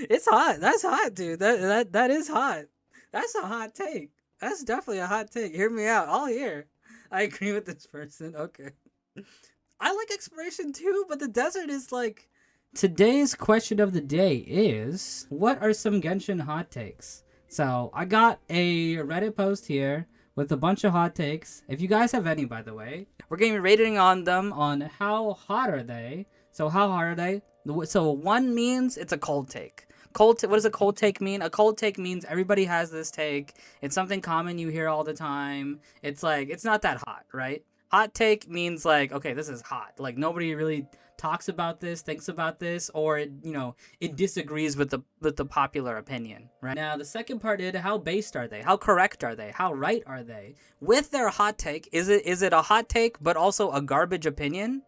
It's hot. That's hot, dude. That is hot. That's a hot take. That's definitely a hot take. Hear me out. All here. I agree with this person. Okay. I like exploration too, but the desert is like. Today's question of the day is, what are some Genshin hot takes? So I got a Reddit post here with a bunch of hot takes. If you guys have any, by the way, we're going to be rating on them on how hot are they. So how hot are they? So one means it's a cold take. What does a cold take mean? A cold take means everybody has this take. It's something common you hear all the time. It's like, it's not that hot, right? Hot take means like, okay, this is hot. Like nobody really talks about this, thinks about this, or it disagrees with the popular opinion, right? Now the second part is, how based are they? How correct are they? How right are they? With their hot take, is it a hot take but also a garbage opinion?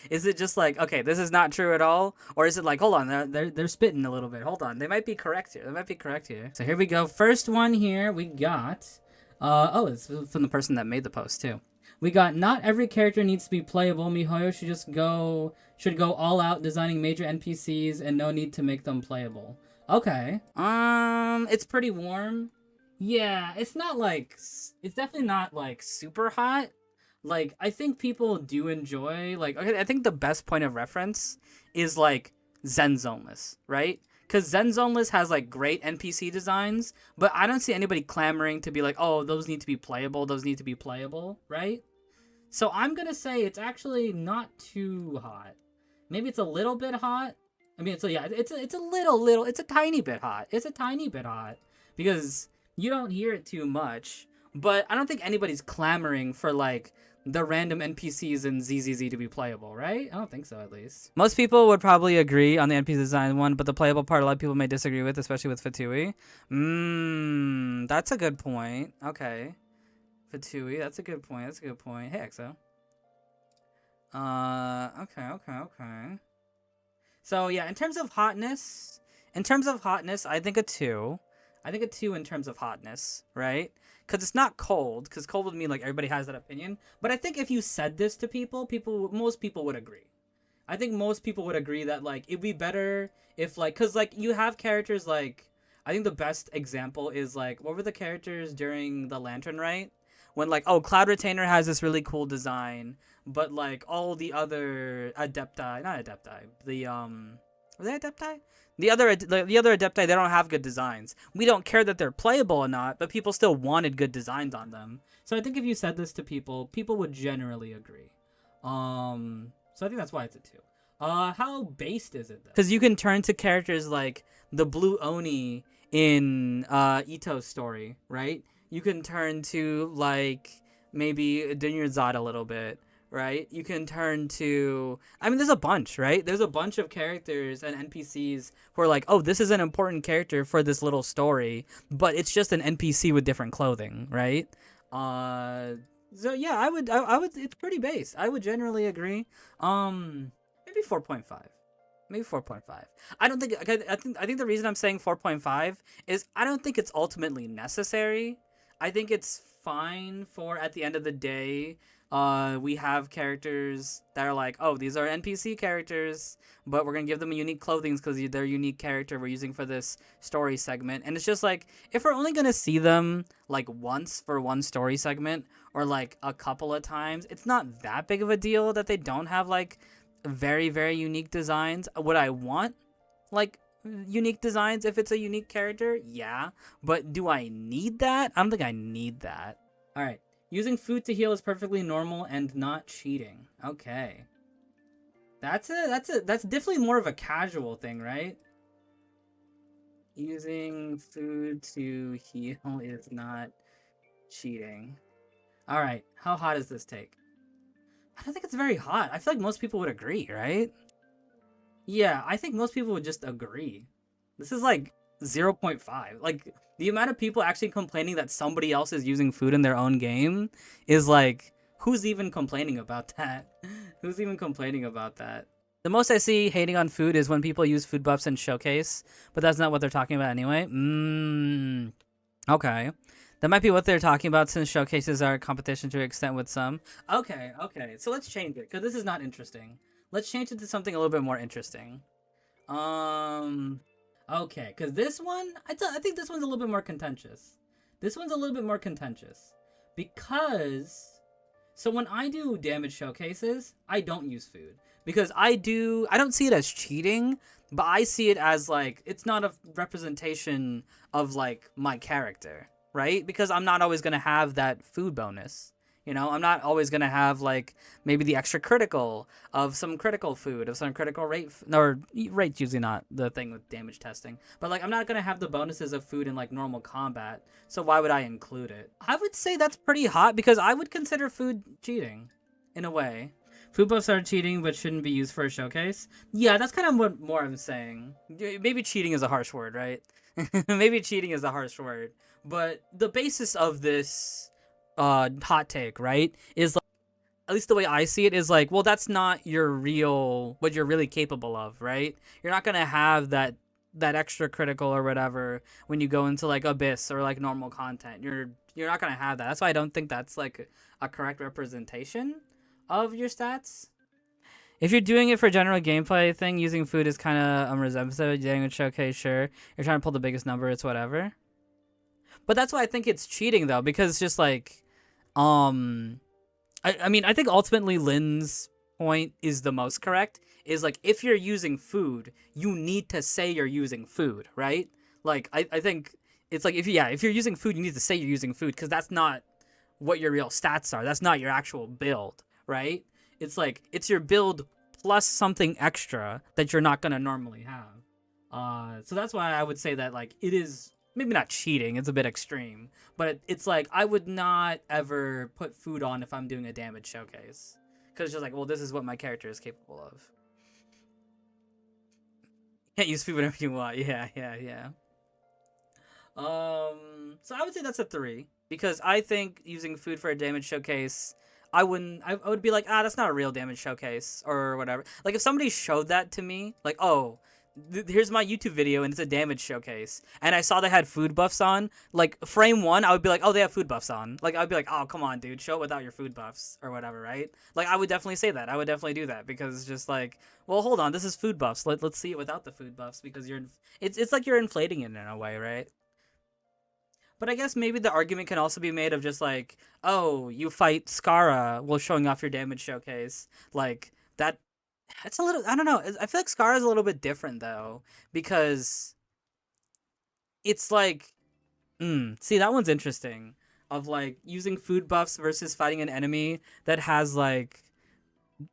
Is it just like, okay, this is not true at all? Or is it like, hold on, they're spitting a little bit. Hold on, they might be correct here. So here we go. First one here we got, it's from the person that made the post too. We got, not every character needs to be playable. MiHoYo should go all out designing major NPCs and no need to make them playable. Okay. It's pretty warm. Yeah, it's definitely not like super hot. Like, I think people do enjoy, like, okay, I think the best point of reference is, like, Zen Zoneless, right? Because Zen Zoneless has, like, great NPC designs, but I don't see anybody clamoring to be like, oh, those need to be playable, right? So I'm going to say it's actually not too hot. Maybe it's a little bit hot. I mean, so yeah, it's a tiny bit hot. It's a tiny bit hot. Because you don't hear it too much. But I don't think anybody's clamoring for, like, the random NPCs in ZZZ to be playable, right? I don't think so, at least. Most people would probably agree on the NPC design one, but the playable part a lot of people may disagree with, especially with Fatui. That's a good point. Okay. Fatui, that's a good point. Hey, EXO. Okay. So, yeah, in terms of hotness, I think a 2. I think a 2 in terms of hotness, right? Because it's not cold, because cold would mean, like, everybody has that opinion. But I think if you said this to most people would agree. I think most people would agree that, like, it'd be better if, like, because, like, you have characters, like, I think the best example is, like, what were the characters during the Lantern Rite? When, like, oh, Cloud Retainer has this really cool design, but, like, all the other Adepti, not Adepti, were they Adepti? The other Adepti, they don't have good designs. We don't care that they're playable or not, but people still wanted good designs on them. So I think if you said this to people would generally agree. So I think that's why it's a 2. How based is it though? Because you can turn to characters like the Blue Oni in Ito's story, right? You can turn to like maybe Dunyarzad a little bit. Right? You can turn to, I mean, there's a bunch, right? There's a bunch of characters and NPCs who are like, oh, this is an important character for this little story, but it's just an NPC with different clothing, right? So yeah, I would, it's pretty base. I would generally agree. Maybe 4.5. Maybe 4.5. I don't think, I think the reason I'm saying 4.5 is I don't think it's ultimately necessary. I think it's fine for, at the end of the day, we have characters that are like, oh, these are NPC characters, but we're gonna give them unique clothing because they're a unique character we're using for this story segment. And it's just like, if we're only gonna see them like once for one story segment or like a couple of times, it's not that big of a deal that they don't have like very, very unique designs. Would I want like unique designs if it's a unique character? Yeah, but do I need that? I don't think I need that. All right. Using food to heal is perfectly normal and not cheating. Okay. That's definitely more of a casual thing, right? Using food to heal is not cheating. Alright, how hot does this take? I don't think it's very hot. I feel like most people would agree, right? Yeah, I think most people would just agree. This is like 0.5. Like, the amount of people actually complaining that somebody else is using food in their own game is like, who's even complaining about that? Who's even complaining about that? The most I see hating on food is when people use food buffs in Showcase, but that's not what they're talking about anyway. Okay. That might be what they're talking about since Showcases are a competition to an extent with some. Okay. So let's change it, because this is not interesting. Let's change it to something a little bit more interesting. Okay, because this one, I think this one's a little bit more contentious. This one's a little bit more contentious because so when I do damage showcases, I don't use food because I don't see it as cheating, but I see it as like it's not a representation of like my character, right? Because I'm not always going to have that food bonus. You know, I'm not always going to have like maybe the extra critical of some critical food, of some critical rate or rate's usually not the thing with damage testing. But like I'm not going to have the bonuses of food in like normal combat. So why would I include it? I would say that's pretty hot because I would consider food cheating, in a way. Food buffs are cheating, but shouldn't be used for a showcase. Yeah, that's kind of what more I'm saying. Maybe cheating is a harsh word, right? Maybe cheating is a harsh word, but the basis of this hot take, right, is like, at least the way I see it is like, well, that's not your real what you're really capable of, right? You're not gonna have that extra critical or whatever when you go into like abyss or like normal content. You're not gonna have that. That's why I don't think that's like a correct representation of your stats. If you're doing it for general gameplay thing, using food is kind of unrepresentative. Damage showcase, sure. You're trying to pull the biggest number, it's whatever. But that's why I think it's cheating though, because just like, um, I mean, I think ultimately Lynn's point is the most correct. Is like if you're using food, you need to say you're using food, right? Like I think it's like if you're using food, you need to say you're using food because that's not what your real stats are. That's not your actual build, right? It's like it's your build plus something extra that you're not gonna normally have. So that's why I would say that like it is maybe not cheating. It's a bit extreme, but it's like I would not ever put food on if I'm doing a damage showcase because it's just like, well, this is what my character is capable of. Can't use food whenever you want. Yeah, yeah, yeah. So I would say that's a 3 because I think using food for a damage showcase, I wouldn't. I would be like, ah, that's not a real damage showcase or whatever. Like if somebody showed that to me, like, oh, here's my YouTube video and it's a damage showcase, and I saw they had food buffs on, like frame one, I would be like, oh, they have food buffs on. Like I'd be like, oh, come on, dude, show it without your food buffs or whatever, right? Like I would definitely say that. I would definitely do that because it's just like, well, hold on, this is food buffs. Let's see it without the food buffs because it's like you're inflating it in a way, right? But I guess maybe the argument can also be made of just like, oh, you fight Skara while showing off your damage showcase. Like that it's a little I don't know. I feel like Skara is a little bit different though because it's like see that one's interesting of like using food buffs versus fighting an enemy that has like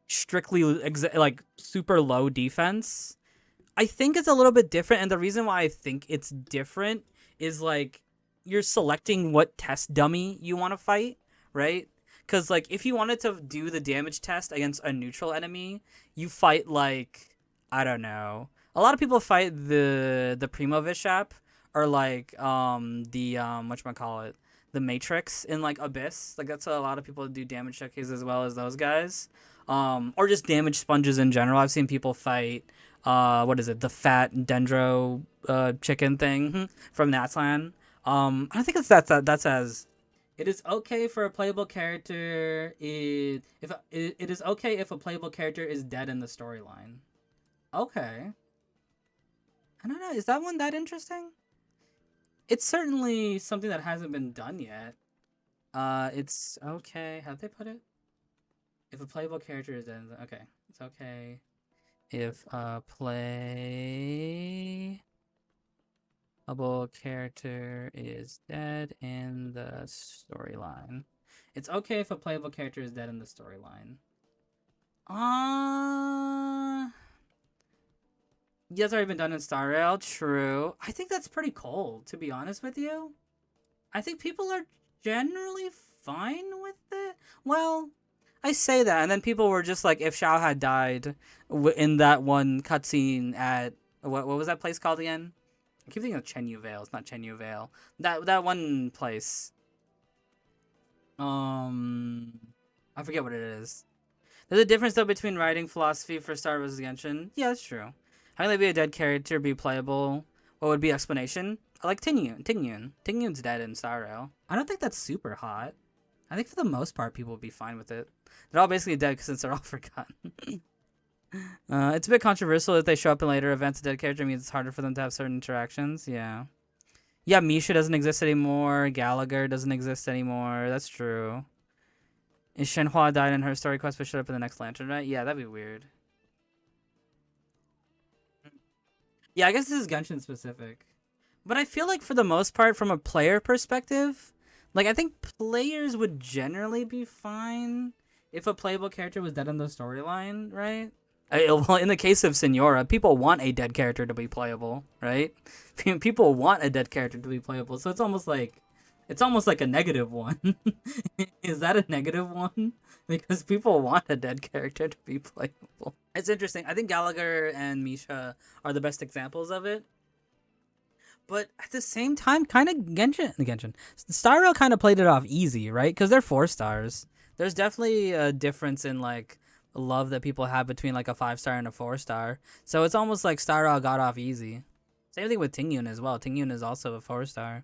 strictly like super low defense. I think it's a little bit different, and the reason why I think it's different is like you're selecting what test dummy you want to fight, right? Because like if you wanted to do the damage test against a neutral enemy, you fight like I don't know. A lot of people fight the Primo Bishop or like the whatchamacallit, the Matrix in like Abyss. Like that's what a lot of people do damage showcases as well as those guys. Or just damage sponges in general. I've seen people fight what is it, the fat dendro chicken thing from Natlan. I think it's that's as it is okay for a playable character it is okay if a playable character is dead in the storyline. Okay. I don't know. Is that one that interesting? It's certainly something that hasn't been done yet. It's okay. How'd they put it? If a playable character is dead, okay. It's okay if a playable character is dead in the storyline. It's okay if a playable character is dead in the storyline. Yeah, it's already been done in Star Rail, true. I think that's pretty cold, to be honest with you. I think people are generally fine with it. Well, I say that, and then people were just like, if Shao had died in that one cutscene at what was that place called again? I keep thinking of Chenyu Vale. It's not Chenyu Vale. That one place. I forget what it is. There's a difference though between writing philosophy for Star vs Genshin. Yeah, that's true. How can they be a dead character be playable? What would be explanation? I like Tingyun. Tingyun's dead in Star Rail. I don't think that's super hot. I think for the most part, people would be fine with it. They're all basically dead since they're all forgotten. It's a bit controversial if they show up in later events. A dead character means it's harder for them to have certain interactions. Yeah. Yeah, Misha doesn't exist anymore. Gallagher doesn't exist anymore. That's true. Is Shenhua died in her story quest but showed up in the next Lantern, right? Yeah, that'd be weird. Yeah, I guess this is Genshin specific. But I feel like for the most part, from a player perspective, like I think players would generally be fine if a playable character was dead in the storyline, right? Well, in the case of Senora, people want a dead character to be playable, right? People want a dead character to be playable, so it's almost like a negative one. Is that a negative one? Because people want a dead character to be playable. It's interesting. I think Gallagher and Misha are the best examples of it. But at the same time, kind of Genshin, Star Rail kind of played it off easy, right? Because they're 4 stars. There's definitely a difference in like love that people have between like a 5 star and a 4 star. So it's almost like Star Rail got off easy. Same thing with Tingyun as well. Tingyun is also a 4 star.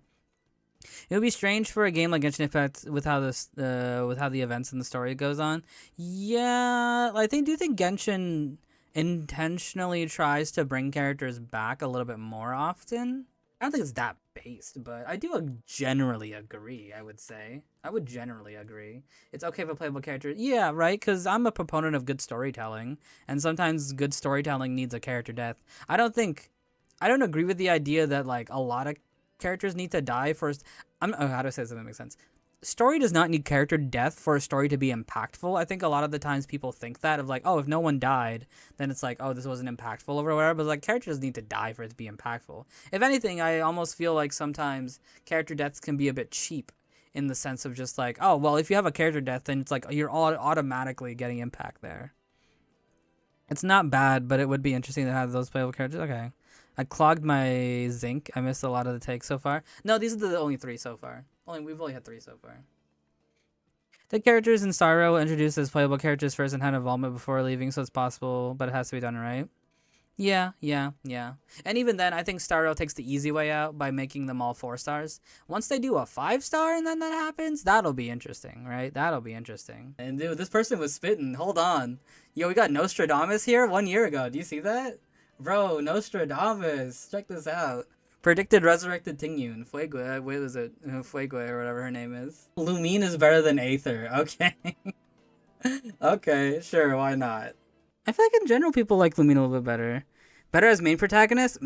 It would be strange for a game like Genshin Impact with how with how the events and the story goes on. Yeah, do you think Genshin intentionally tries to bring characters back a little bit more often? I don't think it's that based, but I do generally agree. I would say I would generally agree. It's okay for playable characters. Yeah, right. Because I'm a proponent of good storytelling, and sometimes good storytelling needs a character death. I don't agree with the idea that like a lot of characters need to die first. How do I say this? That makes sense. Story does not need character death for a story to be impactful. I think a lot of the times people think that of like, oh, if no one died, then it's like, oh, this wasn't impactful or whatever. But like, characters need to die for it to be impactful. If anything, I almost feel like sometimes character deaths can be a bit cheap in the sense of just like, oh, well, if you have a character death, then it's like you're all automatically getting impact there. It's not bad, but it would be interesting to have those playable characters. Okay. I clogged my zinc. I missed a lot of the takes so far. No, these are the only 3 so far. We've only had 3 so far. The characters in Star Rail were introduced as playable characters first and had involvement before leaving, so it's possible, but it has to be done right. Yeah. And even then, I think Star Rail takes the easy way out by making them all 4 stars. Once they do a 5 star and then that happens, that'll be interesting, right? That'll be interesting. And dude, this person was spitting. Hold on. Yo, we got Nostradamus here 1 year ago. Do you see that? Bro, Nostradamus. Check this out. Predicted resurrected Tingyun. Fuegue. Wait, was it? Fuegue or whatever her name is. Lumine is better than Aether. Okay. Okay, sure, why not? I feel like in general people like Lumine a little bit better. Better as main protagonist?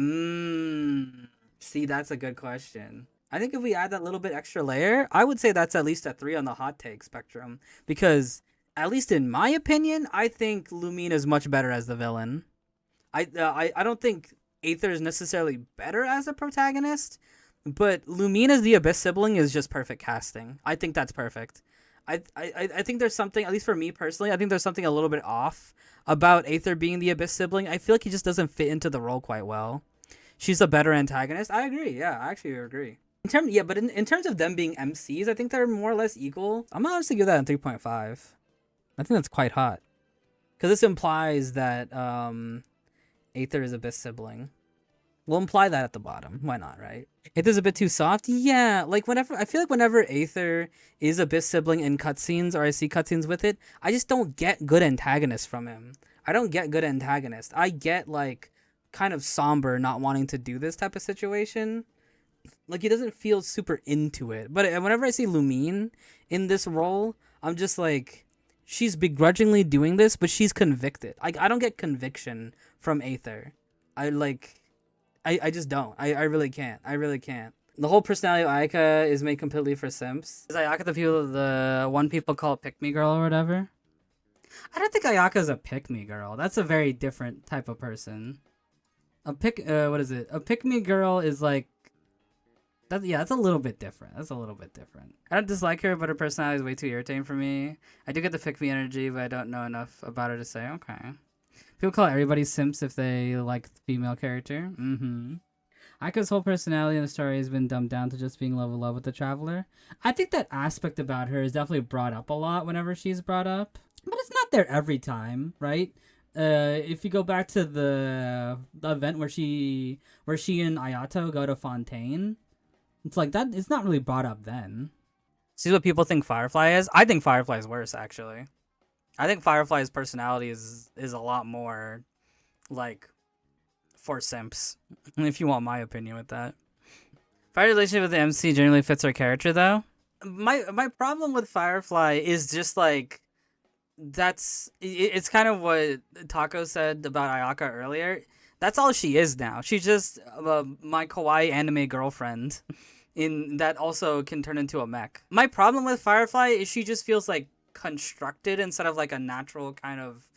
See, that's a good question. I think if we add that little bit extra layer, I would say that's at least a 3 on the hot take spectrum. Because, at least in my opinion, I think Lumine is much better as the villain. I don't think Aether is necessarily better as a protagonist, but Lumine as the Abyss sibling is just perfect casting. I think that's perfect. I think there's something, at least for me personally, I think there's something a little bit off about Aether being the Abyss sibling. I feel like he just doesn't fit into the role quite well. She's a better antagonist. I agree. Yeah, I actually agree. But in terms of them being MCs, I think they're more or less equal. I'm gonna honestly give that a 3.5. I think that's quite hot. Because this implies that Aether is Abyss sibling. We'll imply that at the bottom. Why not, right? Aether's a bit too soft? Yeah, like I feel like whenever Aether is Abyss sibling in cutscenes, or I see cutscenes with it, I just don't get good antagonists from him. I don't get good antagonists. I get like kind of somber, not wanting to do this type of situation. Like he doesn't feel super into it. But whenever I see Lumine in this role, I'm just like, she's begrudgingly doing this, but she's convicted. I don't get conviction from Aether. I just don't. I really can't. I really can't. The whole personality of Ayaka is made completely for simps. Is Ayaka the one people call pick me girl or whatever? I don't think Ayaka's a pick me girl. That's a very different type of person. A pick me girl is like that's a little bit different. That's a little bit different. I don't dislike her, but her personality is way too irritating for me. I do get the pick me energy, but I don't know enough about her to say okay. People call everybody simps if they like the female character. Ayaka's whole personality in the story has been dumbed down to just being love with the Traveler. I think that aspect about her is definitely brought up a lot whenever she's brought up. But it's not there every time, right? If you go back to the event where she and Ayato go to Fontaine, it's like that. It's not really brought up then. See what people think Firefly is? I think Firefly is worse, actually. I think Firefly's personality is a lot more like for simps, if you want my opinion with that. Fire relationship with the MC generally fits her character though. My problem with Firefly is just like it's kind of what Taco said about Ayaka earlier. That's all she is now. She's just my kawaii anime girlfriend in that also can turn into a mech. My problem with Firefly is she just feels like constructed instead of like a natural kind of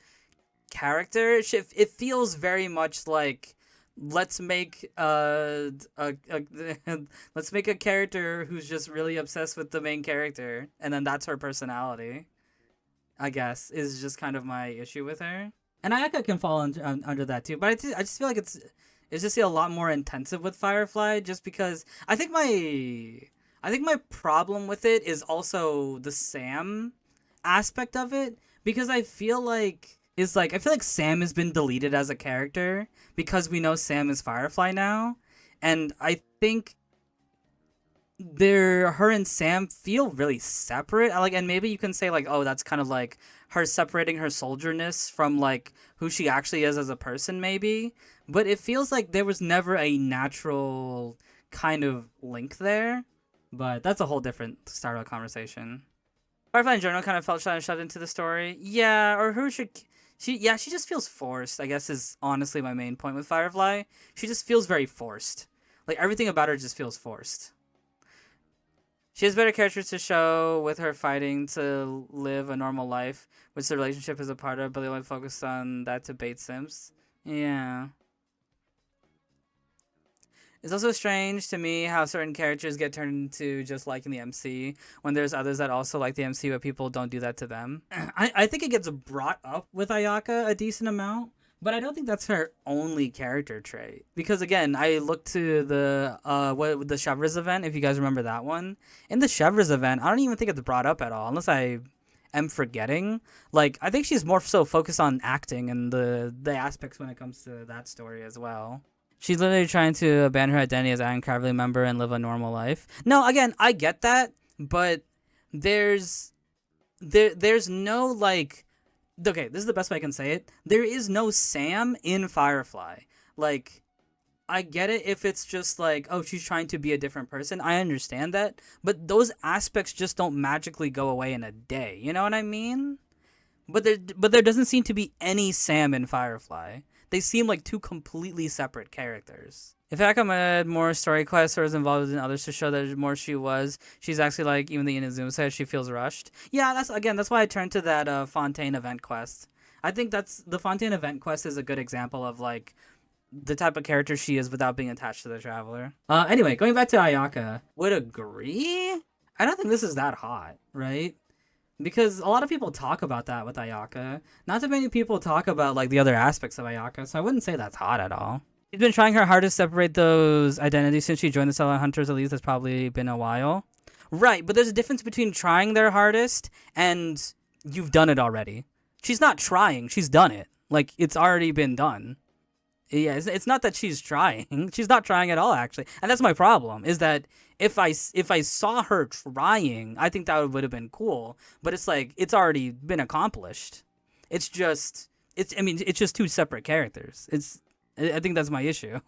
character. It feels very much like let's make let's make a character who's just really obsessed with the main character, and then that's her personality. I guess is just kind of my issue with her, and Ayaka can fall under that too. But I just feel like it's just a lot more intensive with Firefly, just because I think my problem with it is also the Sam aspect of it, because I feel like Sam has been deleted as a character because we know Sam is Firefly now, and I think her and Sam feel really separate. And maybe you can say like, oh, that's kind of like her separating her soldierness from like who she actually is as a person, maybe. But it feels like there was never a natural kind of link there. But that's a whole different start of the conversation. Firefly in general kind of felt shut into the story. Yeah, or who should she just feels forced, I guess, is honestly my main point with Firefly. She just feels very forced. Like everything about her just feels forced. She has better characters to show with her fighting to live a normal life, which the relationship is a part of, but they only focus on that to bait Sims. Yeah. It's also strange to me how certain characters get turned into just liking the MC when there's others that also like the MC, but people don't do that to them. I think it gets brought up with Ayaka a decent amount, but I don't think that's her only character trait. Because again, I looked to the Chevres event, if you guys remember that one. In the Chevres event, I don't even think it's brought up at all, unless I am forgetting. Like, I think she's more so focused on acting and the aspects when it comes to that story as well. She's literally trying to abandon her identity as an Cavalry member and live a normal life. No, again, I get that, but there's no like, okay, this is the best way I can say it. There is no Sam in Firefly. Like, I get it if it's just like, oh, she's trying to be a different person. I understand that, but those aspects just don't magically go away in a day. You know what I mean? But there doesn't seem to be any Sam in Firefly. They seem like two completely separate characters. If Akam had more story quests or was involved in others to show that more she's actually like, even the Inazuma said, she feels rushed. Yeah, that's why I turned to that Fontaine event quest. I think the Fontaine event quest is a good example of like the type of character she is without being attached to the Traveler. Anyway, going back to Ayaka, would agree? I don't think this is that hot, right? Because a lot of people talk about that with Ayaka. Not too many people talk about like the other aspects of Ayaka, so I wouldn't say that's hot at all. She's been trying her hardest to separate those identities since she joined the Silent Hunters. At least it's probably been a while. Right, but there's a difference between trying their hardest and you've done it already. She's not trying, she's done it. Like, it's already been done. Yeah, it's not that she's trying. She's not trying at all, actually. And that's my problem, is that if I saw her trying, I think that would have been cool. But it's like, it's already been accomplished. It's just two separate characters. I think that's my issue,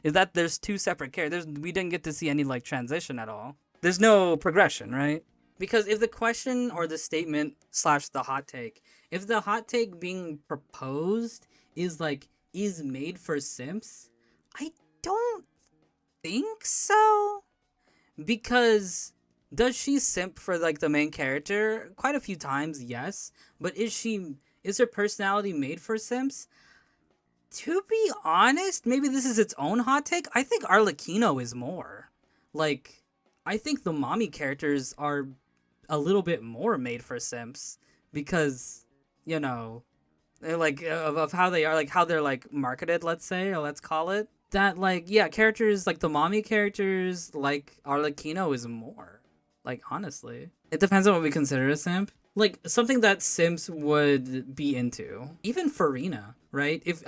is that there's two separate characters. We didn't get to see any, like, transition at all. There's no progression, right? Because if the question or the statement / the hot take, if the hot take being proposed is, like, is made for simps, I don't think so. Because does she simp for like the main character? Quite a few times, yes. But is her personality made for simps? To be honest, maybe this is its own hot take. I think Arlecchino is more. Like, I think the mommy characters are a little bit more made for simps because, you know, like of how they are, like how they're like marketed, let's say, or let's call it that. Like, yeah, characters like the mommy characters, like Arlecchino is more. Like, honestly, it depends on what we consider a simp. Like, something that simps would be into, even Farina, right? If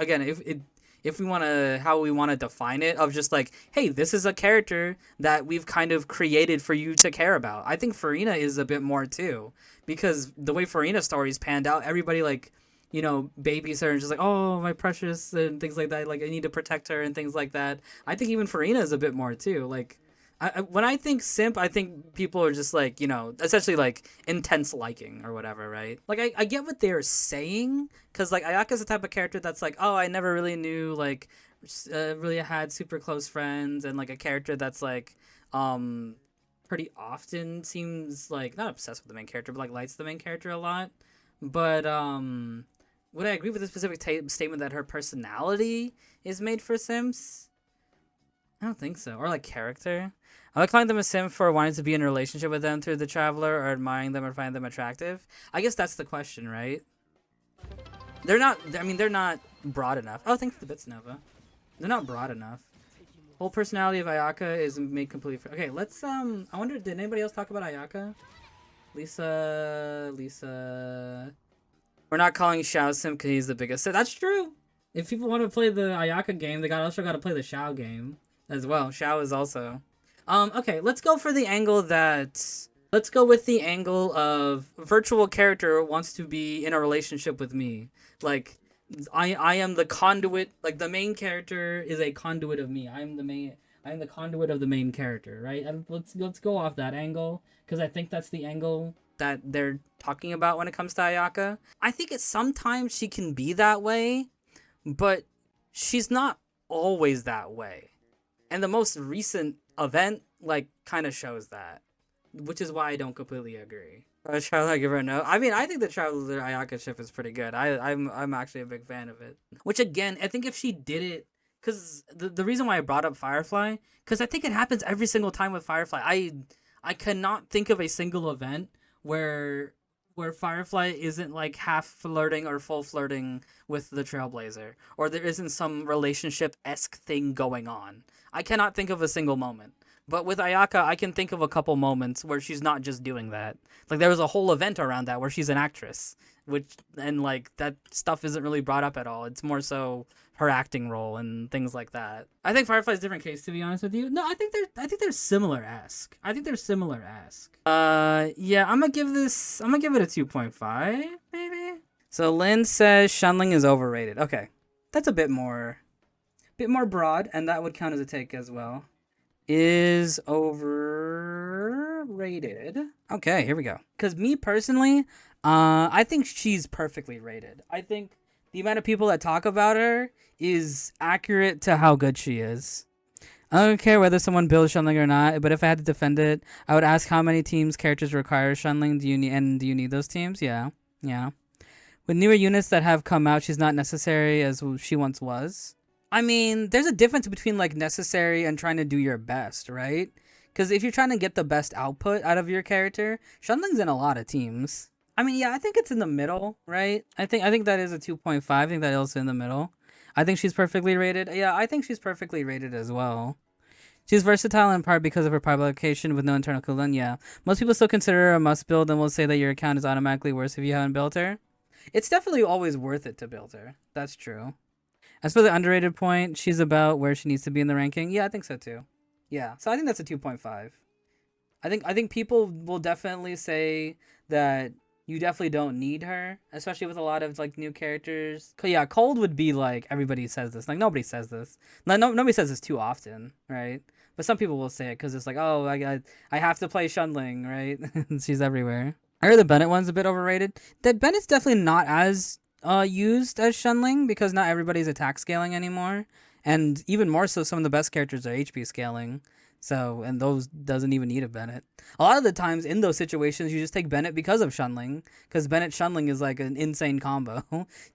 if we want to, how we want to define it, of just like, hey, this is a character that we've kind of created for you to care about. I think Farina is a bit more too, because the way Farina's stories panned out, everybody like, babies her and just like, oh, my precious, and things like that. Like, I need to protect her and things like that. I think even Farina is a bit more too. Like, when I think simp, I think people are just like, essentially like intense liking or whatever, right? Like, I get what they're saying, because like Ayaka's the type of character that's like, oh, I never really knew, like, really had super close friends, and like a character that's like, pretty often seems like not obsessed with the main character, but like likes the main character a lot. But would I agree with the specific statement that her personality is made for simps? I don't think so. Or like character. I like calling them a simp for wanting to be in a relationship with them through the traveler, or admiring them or finding them attractive. I guess that's the question, right? They're not. I mean, they're not broad enough. Oh, thanks for the bits, Nova. They're not broad enough. Whole personality of Ayaka is made completely. Okay, let's. I wonder, did anybody else talk about Ayaka? Lisa. We're not calling Xiao simp because he's the biggest. So that's true. If people want to play the Ayaka game, they also got to play the Xiao game as well. Xiao is also. Okay, let's go for the angle that... Let's go with the angle of virtual character wants to be in a relationship with me. Like, I am the conduit... Like, the main character is a conduit of me. I am the conduit of the main character, right? And let's go off that angle, because I think that's the angle that they're talking about when it comes to Ayaka. I think sometimes she can be that way, but she's not always that way. And the most recent event, like, kind of shows that, which is why I don't completely agree. Shall I give her a no? I mean, I think the Traveler Ayaka ship is pretty good. I'm actually a big fan of it. Which, again, I think if she did it, because the reason why I brought up Firefly, because I think it happens every single time with Firefly. I cannot think of a single event where Firefly isn't like half flirting or full flirting with the Trailblazer, or there isn't some relationship-esque thing going on. I cannot think of a single moment. But with Ayaka, I can think of a couple moments where she's not just doing that. Like, there was a whole event around that where she's an actress, and like that stuff isn't really brought up at all. It's more so her acting role and things like that. I think Firefly's a different case, to be honest with you. No, I think they're similar-esque. Yeah, I'm gonna give it a 2.5, maybe. So Lynn says Shunling is overrated. Okay, that's a bit more broad, and that would count as a take as well. Is overrated. Okay, here we go. Because me personally, I think she's perfectly rated. I think the amount of people that talk about her is accurate to how good she is. I don't care whether someone builds Shunling or not, but if I had to defend it, I would ask how many teams characters require Shunling. Do you need those teams? Yeah. With newer units that have come out, she's not necessary as she once was. I mean, there's a difference between like necessary and trying to do your best, right? Because if you're trying to get the best output out of your character, Shunling's in a lot of teams. I mean, yeah, I think it's in the middle, right? I think that is a 2.5. I think that is in the middle. I think she's perfectly rated. Yeah, I think she's perfectly rated as well. She's versatile in part because of her publication with no internal cooldown. Yeah, most people still consider her a must build and will say that your account is automatically worse if you haven't built her. It's definitely always worth it to build her. That's true. As for the underrated point, she's about where she needs to be in the ranking. Yeah, I think so too. Yeah, so I think that's a 2.5. I think people will definitely say that you definitely don't need her, especially with a lot of like new characters. Yeah, Cold would be like, everybody says this. Like, nobody says this. Nobody says this too often, right? But some people will say it because it's like, oh, I have to play Shunling, right? She's everywhere. I heard the Bennett one's a bit overrated. That Bennett's definitely not as used as Shunling because not everybody's attack scaling anymore, and even more so, some of the best characters are HP scaling. So, and those doesn't even need a Bennett. A lot of the times in those situations, you just take Bennett because of Shunling, because Bennett Shunling is like an insane combo.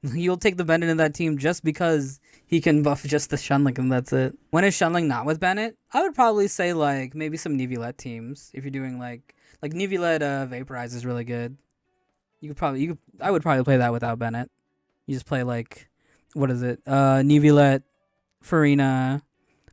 You'll take the Bennett in that team just because he can buff just the Shunling, and that's it. When is Shunling not with Bennett? I would probably say like maybe some Neuvillette teams. If you're doing like Neuvillette Vaporize is really good. I would probably play that without Bennett. You just play like, what is it? Neuvillette, Farina,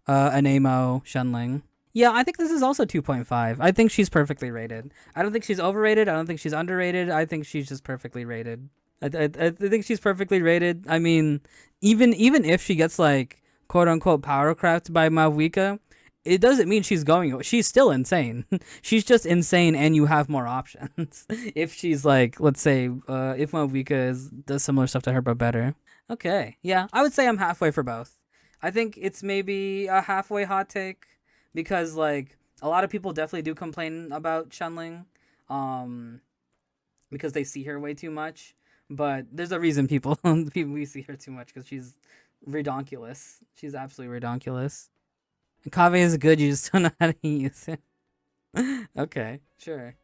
Anemo, Shunling. Yeah, I think this is also 2.5. I think she's perfectly rated. I don't think she's overrated. I don't think she's underrated. I think she's just perfectly rated. I think she's perfectly rated. I mean, even if she gets like quote unquote power craft by Mavuika, it doesn't mean she's going. She's still insane. She's just insane, and you have more options. If she's like, let's say, if Mavuika does similar stuff to her but better. Okay, yeah, I would say I'm halfway for both. I think it's maybe a halfway hot take because like a lot of people definitely do complain about Chunling. Um, because they see her way too much. But there's a reason people we see her too much because she's redonkulous. She's absolutely redonkulous. And Kave is good. You just don't know how to use it. Okay, sure.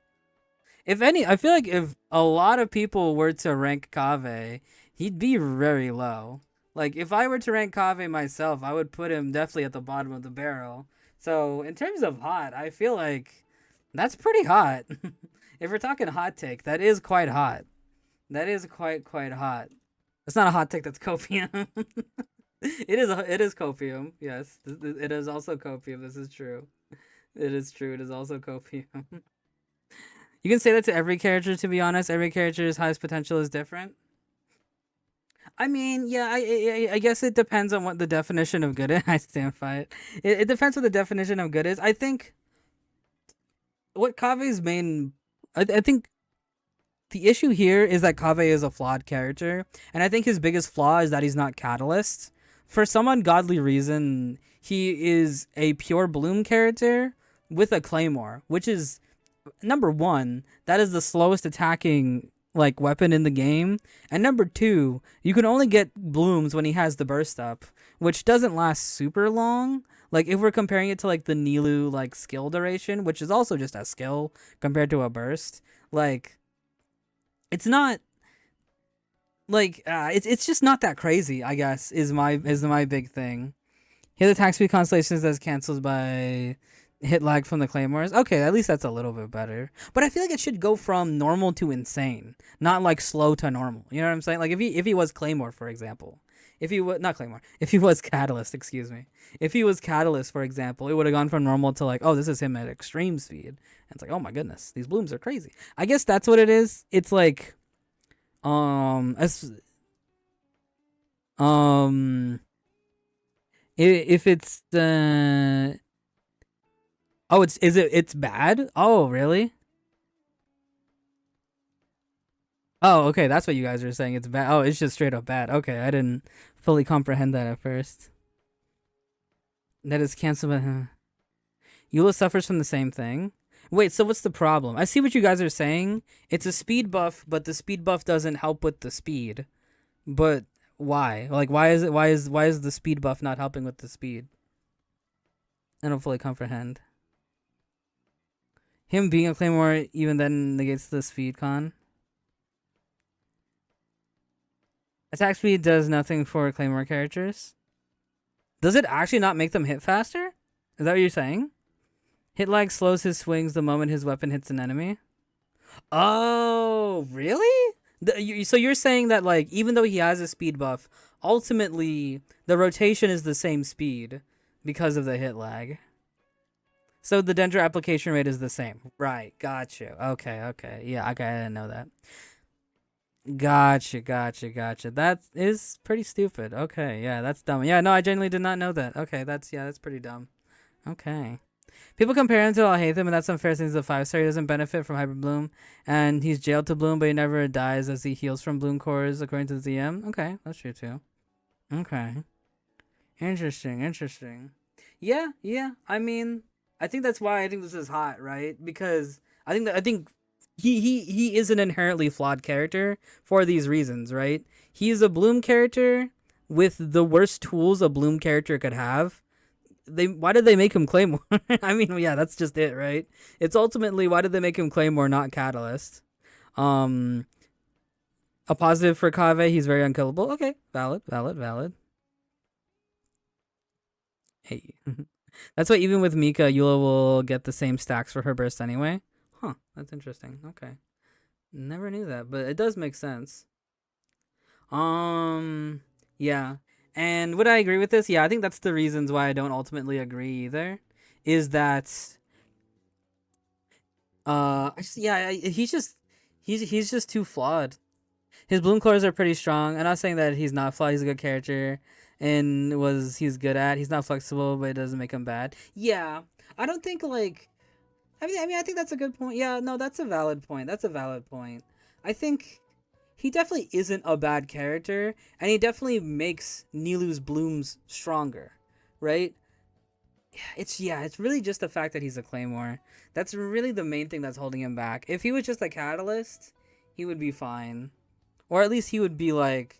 If any, I feel like if a lot of people were to rank Kave, he'd be very low. Like if I were to rank Kave myself, I would put him definitely at the bottom of the barrel. So in terms of hot, I feel like that's pretty hot. If we're talking hot take, that is quite hot. That is quite hot. It's not a hot take. That's copium. It is copium. Yes, it is also copium. This is true. It is true. It is also copium. You can say that to every character. To be honest, every character's highest potential is different. I mean, yeah, I guess it depends on what the definition of good is. I stand by it. It depends what the definition of good is. I think what Kave's main, I think the issue here is that Kave is a flawed character, and I think his biggest flaw is that he's not Catalyst. For some ungodly reason, he is a pure Bloom character with a Claymore, which is number one. That is the slowest attacking like weapon in the game, and number two, you can only get blooms when he has the burst up, which doesn't last super long. Like if we're comparing it to like the Nilu like skill duration, which is also just a skill compared to a burst, like it's not like it's just not that crazy. I guess is my big thing. Hit attack speed constellations that's cancels by hit lag from the claymores. Okay, at least that's a little bit better. But I feel like it should go from normal to insane, not like slow to normal. You know what I'm saying? Like if he was claymore, for example, if he was not claymore, if he was catalyst, excuse me, if he was catalyst, for example, it would have gone from normal to like, oh, this is him at extreme speed. And it's like, oh my goodness, these blooms are crazy. I guess that's what it is. It's like, as um, if it's the oh, it's bad. Oh, really? Oh, okay. That's what you guys are saying. It's bad. Oh, it's just straight up bad. Okay, I didn't fully comprehend that at first. That is canceled. Eula suffers from the same thing. Wait, so what's the problem? I see what you guys are saying. It's a speed buff, but the speed buff doesn't help with the speed. But why? Like, why is the speed buff not helping with the speed? I don't fully comprehend. Him being a claymore even then negates the speed con. Attack speed does nothing for claymore characters. Does it actually not make them hit faster? Is that what you're saying? Hit lag slows his swings the moment his weapon hits an enemy. Oh, really? So you're saying that like even though he has a speed buff, ultimately the rotation is the same speed because of the hit lag. So the Dendro application rate is the same. Right, got you. Okay. Yeah, okay, I didn't know that. Gotcha. That is pretty stupid. Okay, yeah, that's dumb. Yeah, no, I genuinely did not know that. Okay, that's pretty dumb. Okay. People compare him to Alhaitham, and that's unfair since he's a 5-star. He doesn't benefit from Hyper Bloom, and he's jailed to Bloom, but he never dies as he heals from Bloom cores, according to the ZM. Okay, that's true too. Okay. Interesting. Yeah. I mean, I think that's why I think this is hot, right? Because I think he is an inherently flawed character for these reasons, right? He's a Bloom character with the worst tools a Bloom character could have. Why did they make him Claymore? I mean, yeah, that's just it, right? It's ultimately why did they make him Claymore, not Catalyst? Um, a positive for Kave, he's very unkillable. Okay, valid. Hey, that's why even with Mika, Eula will get the same stacks for her burst anyway. Huh, that's interesting. Okay, never knew that, but it does make sense. Yeah. And would I agree with this? Yeah, I think that's the reasons why I don't ultimately agree either. Is that he's just too flawed. His bloom colors are pretty strong. I'm not saying that he's not flawed. He's a good character, and he's good at. He's not flexible, but it doesn't make him bad. Yeah, I don't think like. I think that's a good point. Yeah, no, that's a valid point. That's a valid point. I think he definitely isn't a bad character, and he definitely makes Nilu's blooms stronger, right? It's really just the fact that he's a claymore. That's really the main thing that's holding him back. If he was just a catalyst, he would be fine, or at least he would be like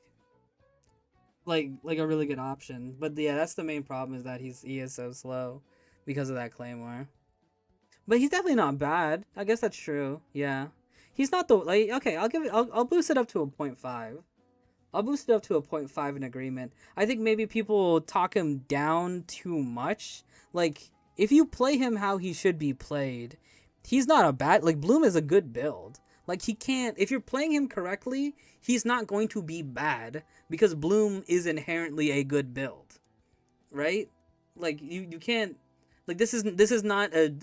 a really good option. But yeah, that's the main problem is that he is so slow because of that claymore. But he's definitely not bad. I guess that's true. Yeah, he's not the like. Okay, I'll give it. I'll boost it up to a point 0.5. I'll boost it up to a point 0.5 in agreement. I think maybe people talk him down too much. Like, if you play him how he should be played, he's not a bad. Like, Bloom is a good build. Like, he can't. If you're playing him correctly, he's not going to be bad because Bloom is inherently a good build, right? Like, you can't. Like, this is not a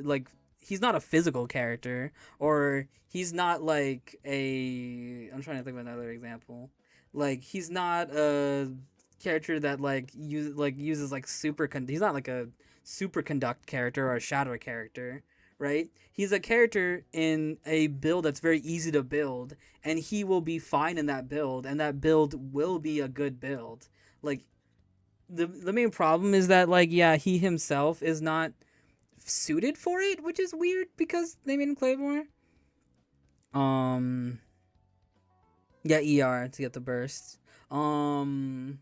like. He's not a physical character, or he's not like a. I'm trying to think of another example. Like, he's not a character that uses like he's not like a superconduct character or a shadow character, right? He's a character in a build that's very easy to build, and he will be fine in that build, and that build will be a good build. Like, the main problem is that, like, yeah, he himself is not suited for it, which is weird because they made him Claymore. Um, yeah, ER to get the burst. Um,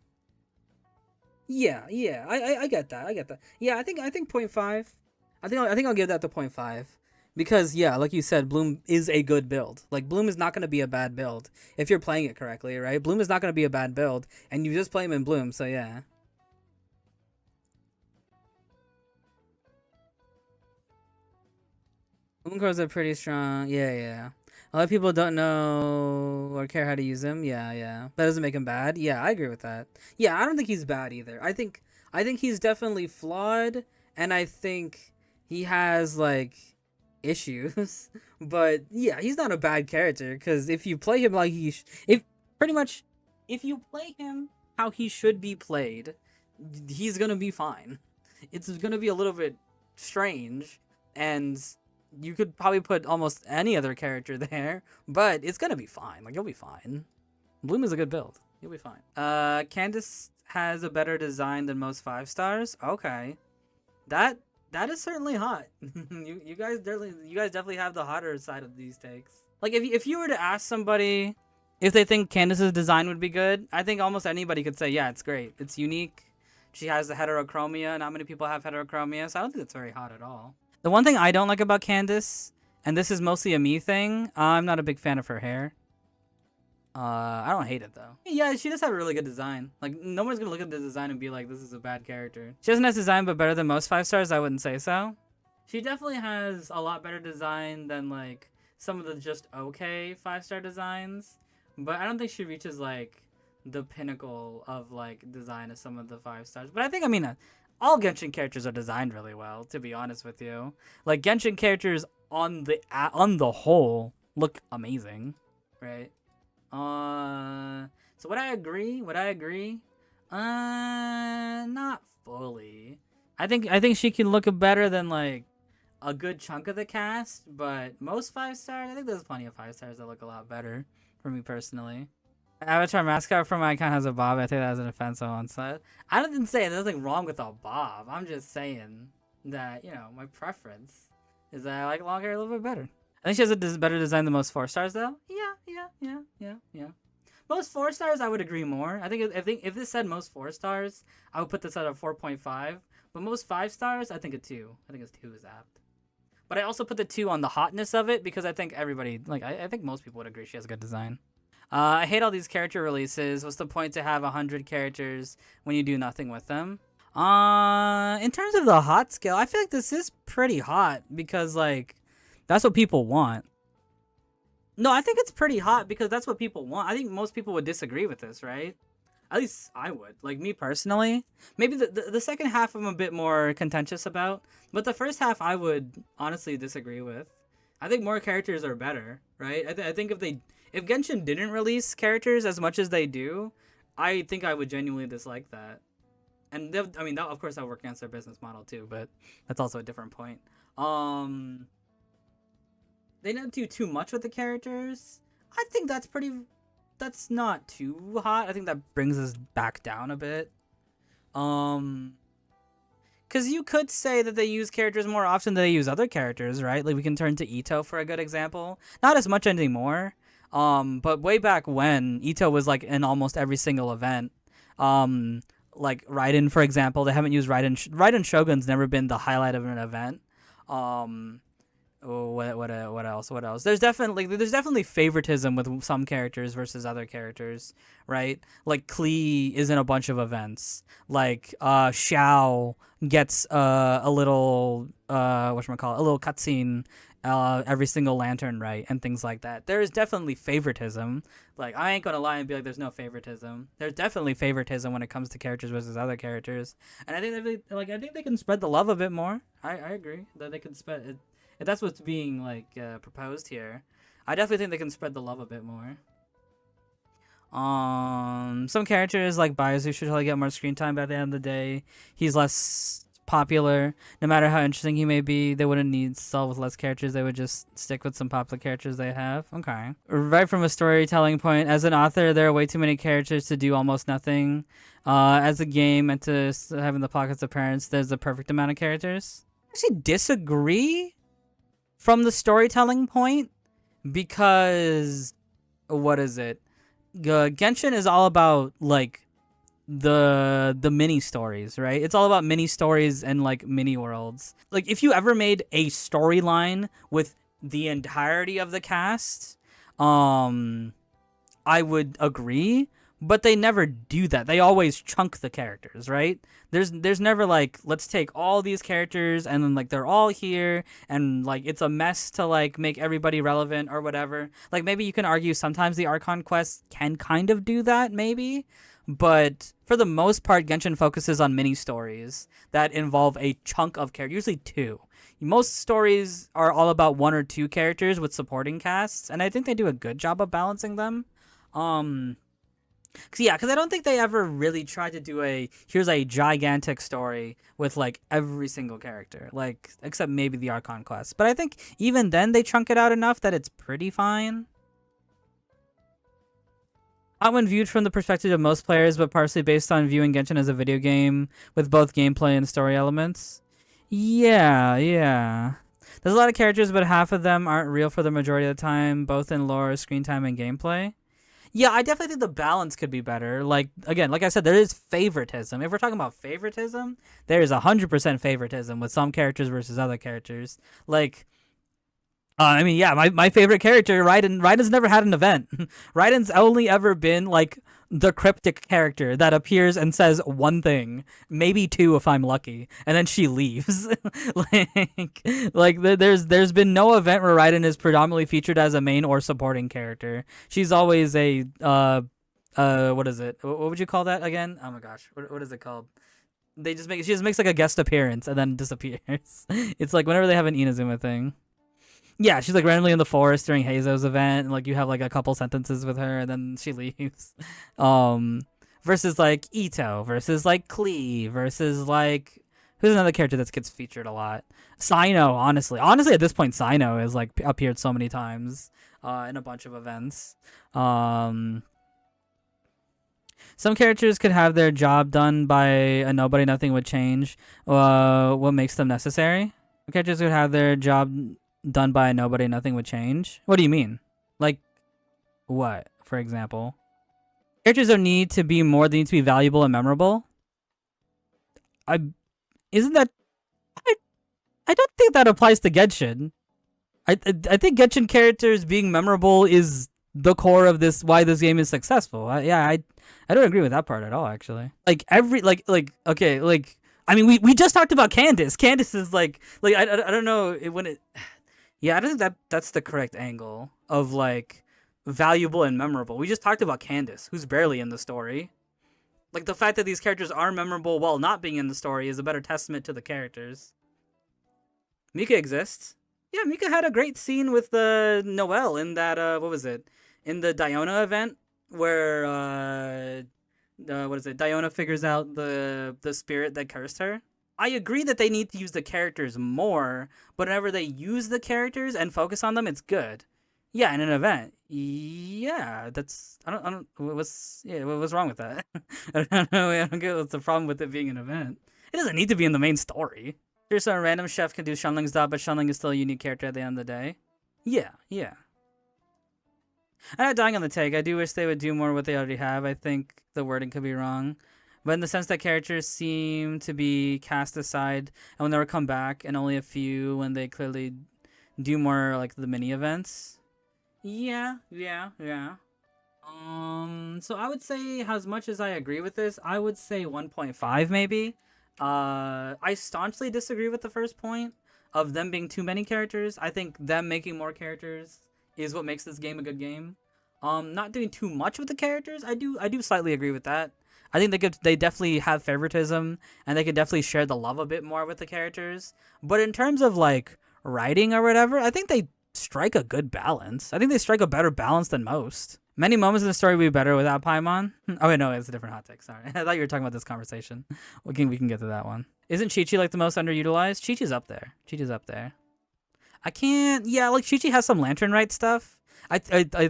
yeah, I get that. I get that. Yeah, I think point 0.5. I think I'll give that the point 0.5. Because yeah, like you said, Bloom is a good build. Like, Bloom is not going to be a bad build if you're playing it correctly, right? Bloom is not going to be a bad build, and you just play him in Bloom, so yeah. Bloom cards are pretty strong. Yeah. A lot of people don't know or care how to use him. Yeah. That doesn't make him bad. Yeah, I agree with that. Yeah, I don't think he's bad either. I think he's definitely flawed, and I think he has like issues. But yeah, he's not a bad character because if you play him like if pretty much if you play him how he should be played, he's gonna be fine. It's gonna be a little bit strange, and you could probably put almost any other character there, but it's gonna be fine. Like, you'll be fine. Bloom is a good build. You'll be fine. Candace has a better design than most 5 stars. Okay, that is certainly hot. you guys definitely have the hotter side of these takes. Like, if you were to ask somebody if they think Candace's design would be good, I think almost anybody could say, yeah, it's great. It's unique. She has the heterochromia. Not many people have heterochromia, so I don't think it's very hot at all. The one thing I don't like about Candace, and this is mostly a me thing, I'm not a big fan of her hair. I don't hate it though. Yeah, she does have a really good design. Like, no one's gonna look at the design and be like, this is a bad character. She has a nice design, but better than most 5 stars, I wouldn't say so. She definitely has a lot better design than like some of the just okay 5-star designs, but I don't think she reaches like the pinnacle of like design of some of the 5 stars. But I mean, all Genshin characters are designed really well, to be honest with you. Like, Genshin characters on the whole look amazing, right? So would I agree? Not fully. I think she can look better than like a good chunk of the cast, but most 5 stars, I think there's plenty of 5 stars that look a lot better for me personally. Avatar mascot for my account has a bob. I think that was an offensive on set. I didn't say there's nothing wrong with a bob. I'm just saying that, my preference is that I like long hair a little bit better. I think she has a better design than most 4 stars, though. Yeah. Most 4 stars, I would agree more. I think if this said most 4 stars, I would put this at a 4.5. But most 5 stars, I think a 2. I think a 2 is apt. But I also put the 2 on the hotness of it because I think everybody, like, I think most people would agree she has a good design. I hate all these character releases. What's the point to have 100 characters when you do nothing with them? In terms of the hot scale, I feel like this is pretty hot because, like, that's what people want. No, I think it's pretty hot because that's what people want. I think most people would disagree with this, right? At least I would. Like, me personally. Maybe the second half I'm a bit more contentious about. But the first half I would honestly disagree with. I think more characters are better, right? I think If Genshin didn't release characters as much as they do, I think I would genuinely dislike that. And I mean, that, of course, that would work against their business model too, but that's also a different point. Um, they don't do too much with the characters. I think that's pretty. That's not too hot. I think that brings us back down a bit. Um, because you could say that they use characters more often than they use other characters, right? Like we can turn to Ito for a good example. Not as much anymore. But way back when, Ito was like in almost every single event. Like Raiden, for example, they haven't used Raiden. Raiden Shogun's never been the highlight of an event. Um, what else? What else? There's definitely favoritism with some characters versus other characters, right? Like Klee is in a bunch of events. Like Xiao gets a little whatchamacallit, a little cutscene every single lantern, right, and things like that. There is definitely favoritism. Like I ain't gonna lie and be like, there's no favoritism. There's definitely favoritism when it comes to characters versus other characters, and I think that I think they can spread the love a bit more. I agree that they can spread it. If that's what's being like proposed here, I definitely think they can spread the love a bit more. Some characters like Baizu should probably get more screen time, but at the end of the day, he's less popular. No matter how interesting he may be, they wouldn't need to sell with less characters. They would just stick with some popular characters they have. Okay. Right from a storytelling point, as an author, there are way too many characters to do almost nothing. As a game and to having the pockets of parents, there's the perfect amount of characters. I actually disagree from the storytelling point because what is it? Genshin is all about like the mini stories, right? It's all about mini stories and like mini worlds. Like if you ever made a storyline with the entirety of the cast, I would agree, but they never do that. They always chunk the characters, right? There's never like, let's take all these characters and then like they're all here and like it's a mess to like make everybody relevant or whatever. Like maybe you can argue sometimes the Archon quests can kind of do that, maybe. But for the most part, Genshin focuses on mini stories that involve a chunk of characters, usually two. Most stories are all about one or two characters with supporting casts, and I think they do a good job of balancing them. Because I don't think they ever really tried to do here's a gigantic story with like every single character, like except maybe the Archon quest. But I think even then they chunk it out enough that it's pretty fine. Not when viewed from the perspective of most players, but partially based on viewing Genshin as a video game with both gameplay and story elements. Yeah. There's a lot of characters, but half of them aren't real for the majority of the time, both in lore, screen time, and gameplay. Yeah, I definitely think the balance could be better. Like, again, like I said, there is favoritism. If we're talking about favoritism, there is 100% favoritism with some characters versus other characters. Like, I mean, yeah, my favorite character, Raiden's never had an event. Raiden's only ever been, like, the cryptic character that appears and says one thing, maybe two if I'm lucky, and then she leaves. There's been no event where Raiden is predominantly featured as a main or supporting character. She's always a, what is it? What would you call that again? Oh my gosh, what is it called? She just makes like a guest appearance and then disappears. It's like whenever they have an Inazuma thing. Yeah, she's like randomly in the forest during Heizo's event, and like you have like a couple sentences with her, and then she leaves. Versus like Ito, versus like Klee, versus like who's another character that gets featured a lot? Sino, honestly at this point, Sino has like appeared so many times in a bunch of events. Some characters could have their job done by a nobody, nothing would change. What makes them necessary? Characters could have their job done by nobody, nothing would change. What do you mean? Like, what, for example? Characters don't need to be more, they need to be valuable and memorable. Isn't that... I don't think that applies to Genshin. I think Genshin characters being memorable is the core of why this game is successful. I don't agree with that part at all, actually. Like, okay, like... I mean, we just talked about Candace. Candace is like I don't know when it... Yeah, I don't think that's the correct angle of, like, valuable and memorable. We just talked about Candace, who's barely in the story. Like, the fact that these characters are memorable while not being in the story is a better testament to the characters. Mika exists. Yeah, Mika had a great scene with Noelle in that, what was it? in the Diona event where what is it? Diona figures out the spirit that cursed her. I agree that they need to use the characters more, but whenever they use the characters and focus on them, it's good. Yeah, in an event. Yeah, that's I don't what's wrong with that? I don't know. I don't get what's the problem with it being an event. It doesn't need to be in the main story. Here's some random chef can do Shunling's job, but Shunling is still a unique character at the end of the day. Yeah, yeah. I'm not dying on the take. I do wish they would do more what they already have. I think the wording could be wrong. But in the sense that characters seem to be cast aside and when they come back, and only a few when they clearly do more like the mini events. Yeah. So I would say, as much as I agree with this, I would say 1.5 maybe. I staunchly disagree with the first point of them being too many characters. I think them making more characters is what makes this game a good game. Not doing too much with the characters, I do slightly agree with that. I think they definitely have favoritism, and they could definitely share the love a bit more with the characters. But in terms of like writing or whatever, I think they strike a good balance. I think they strike a better balance than most. Many moments in the story would be better without Paimon. Oh wait, no, it's a different hot take. Sorry, I thought you were talking about this conversation. We can get to that one. Isn't Chi-Chi like the most underutilized? Chi-Chi's up there. Chi-Chi's up there. I can't. Yeah, like Chi-Chi has some lantern right stuff. I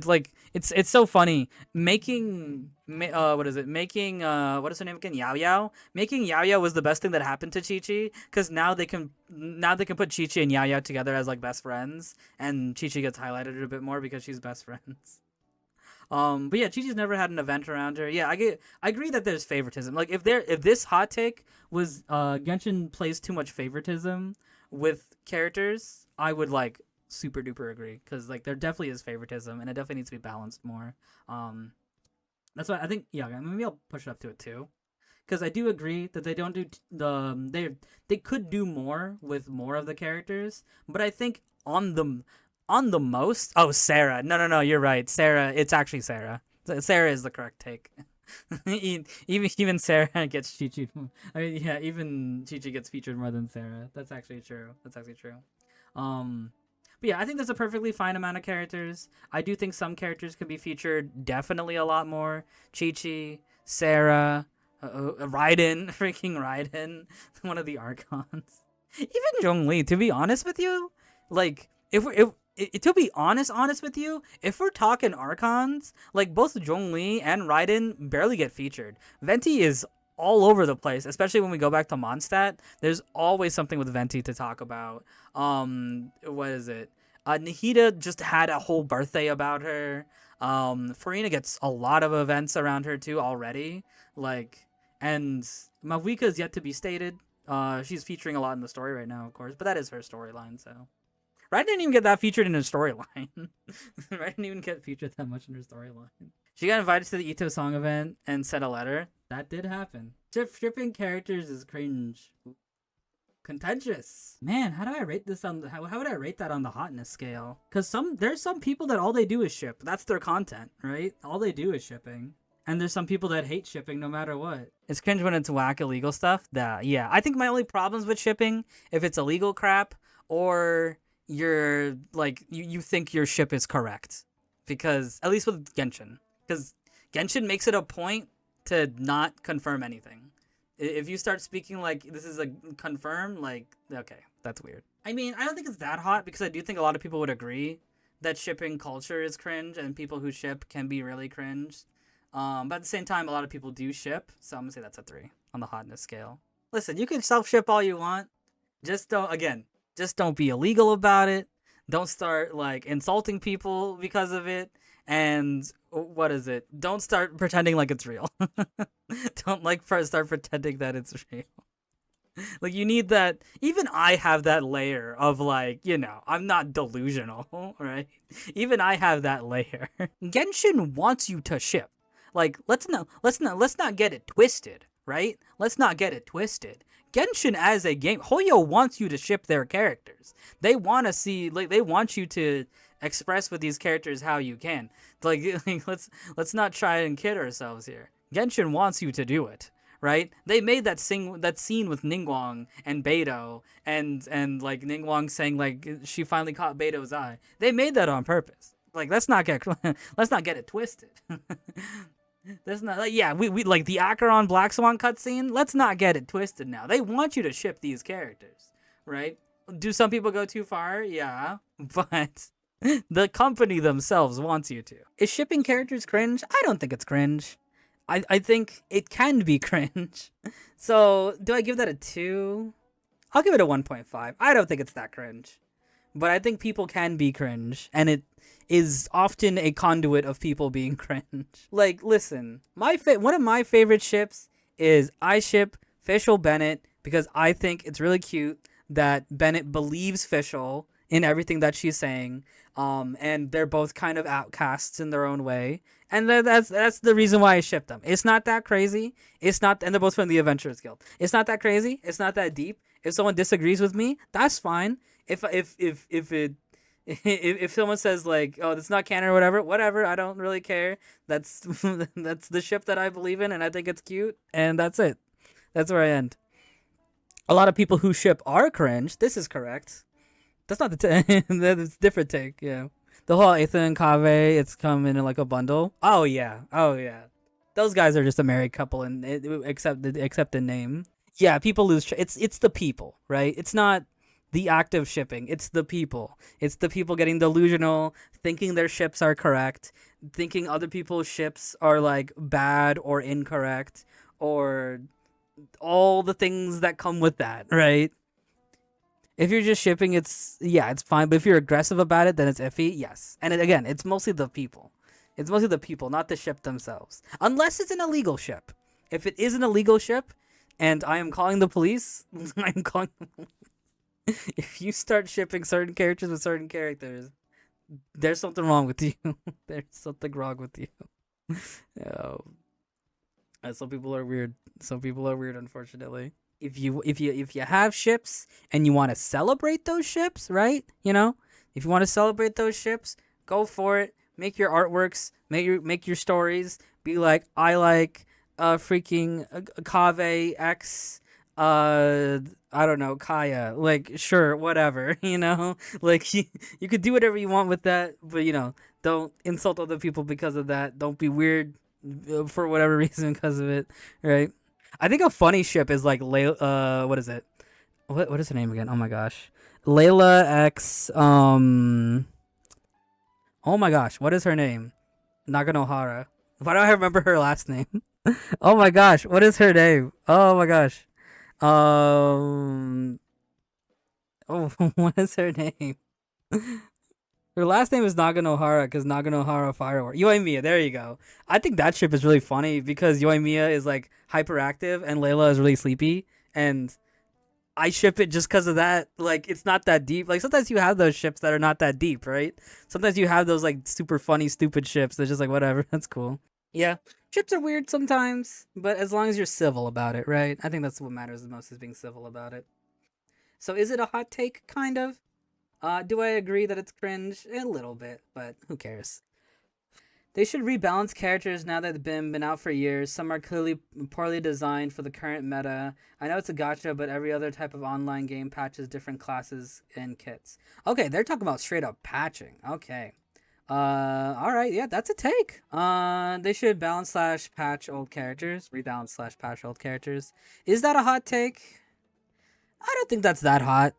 like it's so funny making what is it making what is her name again, Yao Yao. Making Yao Yao was the best thing that happened to Chi-Chi, because now they can put Chi-Chi and Yao Yao together as like best friends, and Chi-Chi gets highlighted a bit more because she's best friends. But yeah, Chi-Chi's never had an event around her. Yeah, I agree that there's favoritism. Like if this hot take was Genshin plays too much favoritism with characters, I would like super duper agree, because like there definitely is favoritism and it definitely needs to be balanced more. That's why I think, yeah, maybe I'll push it up to a 2, because I do agree that they don't do they could do more with more of the characters, but I think on the most, oh, Sarah, no, you're right, Sarah, it's actually Sarah. Sarah is the correct take. even Sarah gets Chi-Chi. I mean, yeah, even Chi-Chi gets featured more than Sarah. That's actually true. But yeah, I think there's a perfectly fine amount of characters. I do think some characters could be featured definitely a lot more. Chi-Chi, Sarah, Raiden, freaking Raiden, one of the Archons. Even Zhongli, to be honest with you, like, to be honest with you, if we're talking Archons, like, both Zhongli and Raiden barely get featured. Venti is all over the place, especially when we go back to Mondstadt. There's always something with Venti to talk about. What is it? Nahida just had a whole birthday about her. Farina gets a lot of events around her too already. Like, and Mavuika is yet to be stated. She's featuring a lot in the story right now, of course, but that is her storyline, so. Raiden didn't even get that featured in her storyline. Raiden didn't even get featured that much in her storyline. She got invited to the Ito song event and sent a letter. That did happen. Stripping characters is cringe. Contentious. Man, how do I rate this on how would I rate that on the hotness scale? Because there's some people that all they do is ship. That's their content, right? All they do is shipping. And there's some people that hate shipping no matter what. It's cringe when it's whack illegal stuff. Yeah. I think my only problems with shipping, if it's illegal crap, or you're like you think your ship is correct. Because at least with Genshin. Because Genshin makes it a point to not confirm anything. If you start speaking like this is a confirmed, like, okay, that's weird. I mean, I don't think it's that hot, because I do think a lot of people would agree that shipping culture is cringe and people who ship can be really cringe. But at the same time, a lot of people do ship, so I'm gonna say that's a 3 on the hotness scale. Listen, you can self-ship all you want. Just don't be illegal about it. Don't start like insulting people because of it. And what is it? Don't start pretending like it's real. Don't start pretending that it's real. Like, you need that. Even I have that layer of like, I'm not delusional, right? Even I have that layer. Genshin wants you to ship. Like, let's not get it twisted, right? Let's not get it twisted. Genshin as a game, Hoyo wants you to ship their characters. They want to see, like, they want you to express with these characters how you can. Like let's not try and kid ourselves here. Genshin wants you to do it, right? They made that scene with Ningguang and Beidou, and like Ningguang saying like she finally caught Beidou's eye. They made that on purpose. Like, let's not get let's not get it twisted. That's not like, yeah, we like the Acheron Black Swan cutscene. Let's not get it twisted now. They want you to ship these characters, right? Do some people go too far? Yeah, but the company themselves wants you to. Is shipping characters cringe? I don't think it's cringe. I think it can be cringe. So do I give that a 2? I'll give it a 1.5. I don't think it's that cringe. But I think people can be cringe, and it is often a conduit of people being cringe. Like, listen, one of my favorite ships is I ship Fischl Bennett because I think it's really cute that Bennett believes Fischl in everything that she's saying. And they're both kind of outcasts in their own way, and that's the reason why I ship them. It's not that crazy. It's not, and they're both from the Adventurers Guild. It's not that crazy. It's not that deep. If someone disagrees with me, that's fine. If someone says like, oh, that's not canon or whatever, I don't really care. That's that's the ship that I believe in, and I think it's cute, and that's it. That's where I end. A lot of people who ship are cringe. This is correct. That's not the that's a different take. Yeah, the whole Aethan and Kaveh, it's coming in like a bundle. Oh yeah. Those guys are just a married couple, and except the name. Yeah, people lose. It's the people, right? It's not the active shipping. It's the people. It's the people getting delusional, thinking their ships are correct, thinking other people's ships are like bad or incorrect, or all the things that come with that, right? If you're just shipping, it's fine. But if you're aggressive about it, then it's iffy. Yes, and again, it's mostly the people. It's mostly the people, not the ship themselves. Unless it's an illegal ship. If it is an illegal ship, and I am calling the police, I'm calling. If you start shipping certain characters with certain characters, there's something wrong with you. There's something wrong with you. Some people are weird. Some people are weird, unfortunately. If you have ships and you want to celebrate those ships, right? You know, if you want to celebrate those ships, go for it. Make your artworks. Make your stories. Be like, I like freaking Kaveh X. I don't know, Kaya. Like, sure, whatever. You know, like you could do whatever you want with that, but you know, don't insult other people because of that. Don't be weird for whatever reason because of it, right? I think a funny ship is like what is it? What is her name again? Oh my gosh. Layla X oh my gosh, what is her name? Naganohara. Why don't I remember her last name? Oh my gosh, what is her name? Oh my gosh. Oh, what is her name? Her last name is Naganohara because Naganohara Firework. Yoimiya, there you go. I think that ship is really funny because Yoimiya is like hyperactive and Layla is really sleepy, and I ship it just because of that. Like, it's not that deep. Like, sometimes you have those ships that are not that deep, right? Sometimes you have those like super funny, stupid ships that's just like whatever. That's cool. Yeah, ships are weird sometimes, but as long as you're civil about it, right? I think that's what matters the most, is being civil about it. So is it a hot take? Kind of. Do I agree that it's cringe? A little bit, but who cares? They should rebalance characters now that they've been out for years. Some are clearly poorly designed for the current meta. I know it's a gacha, but every other type of online game patches different classes and kits. Okay, they're talking about straight up patching. Okay. All right, yeah, that's a take. They should balance slash patch old characters. Rebalance slash patch old characters. Is that a hot take? I don't think that's that hot.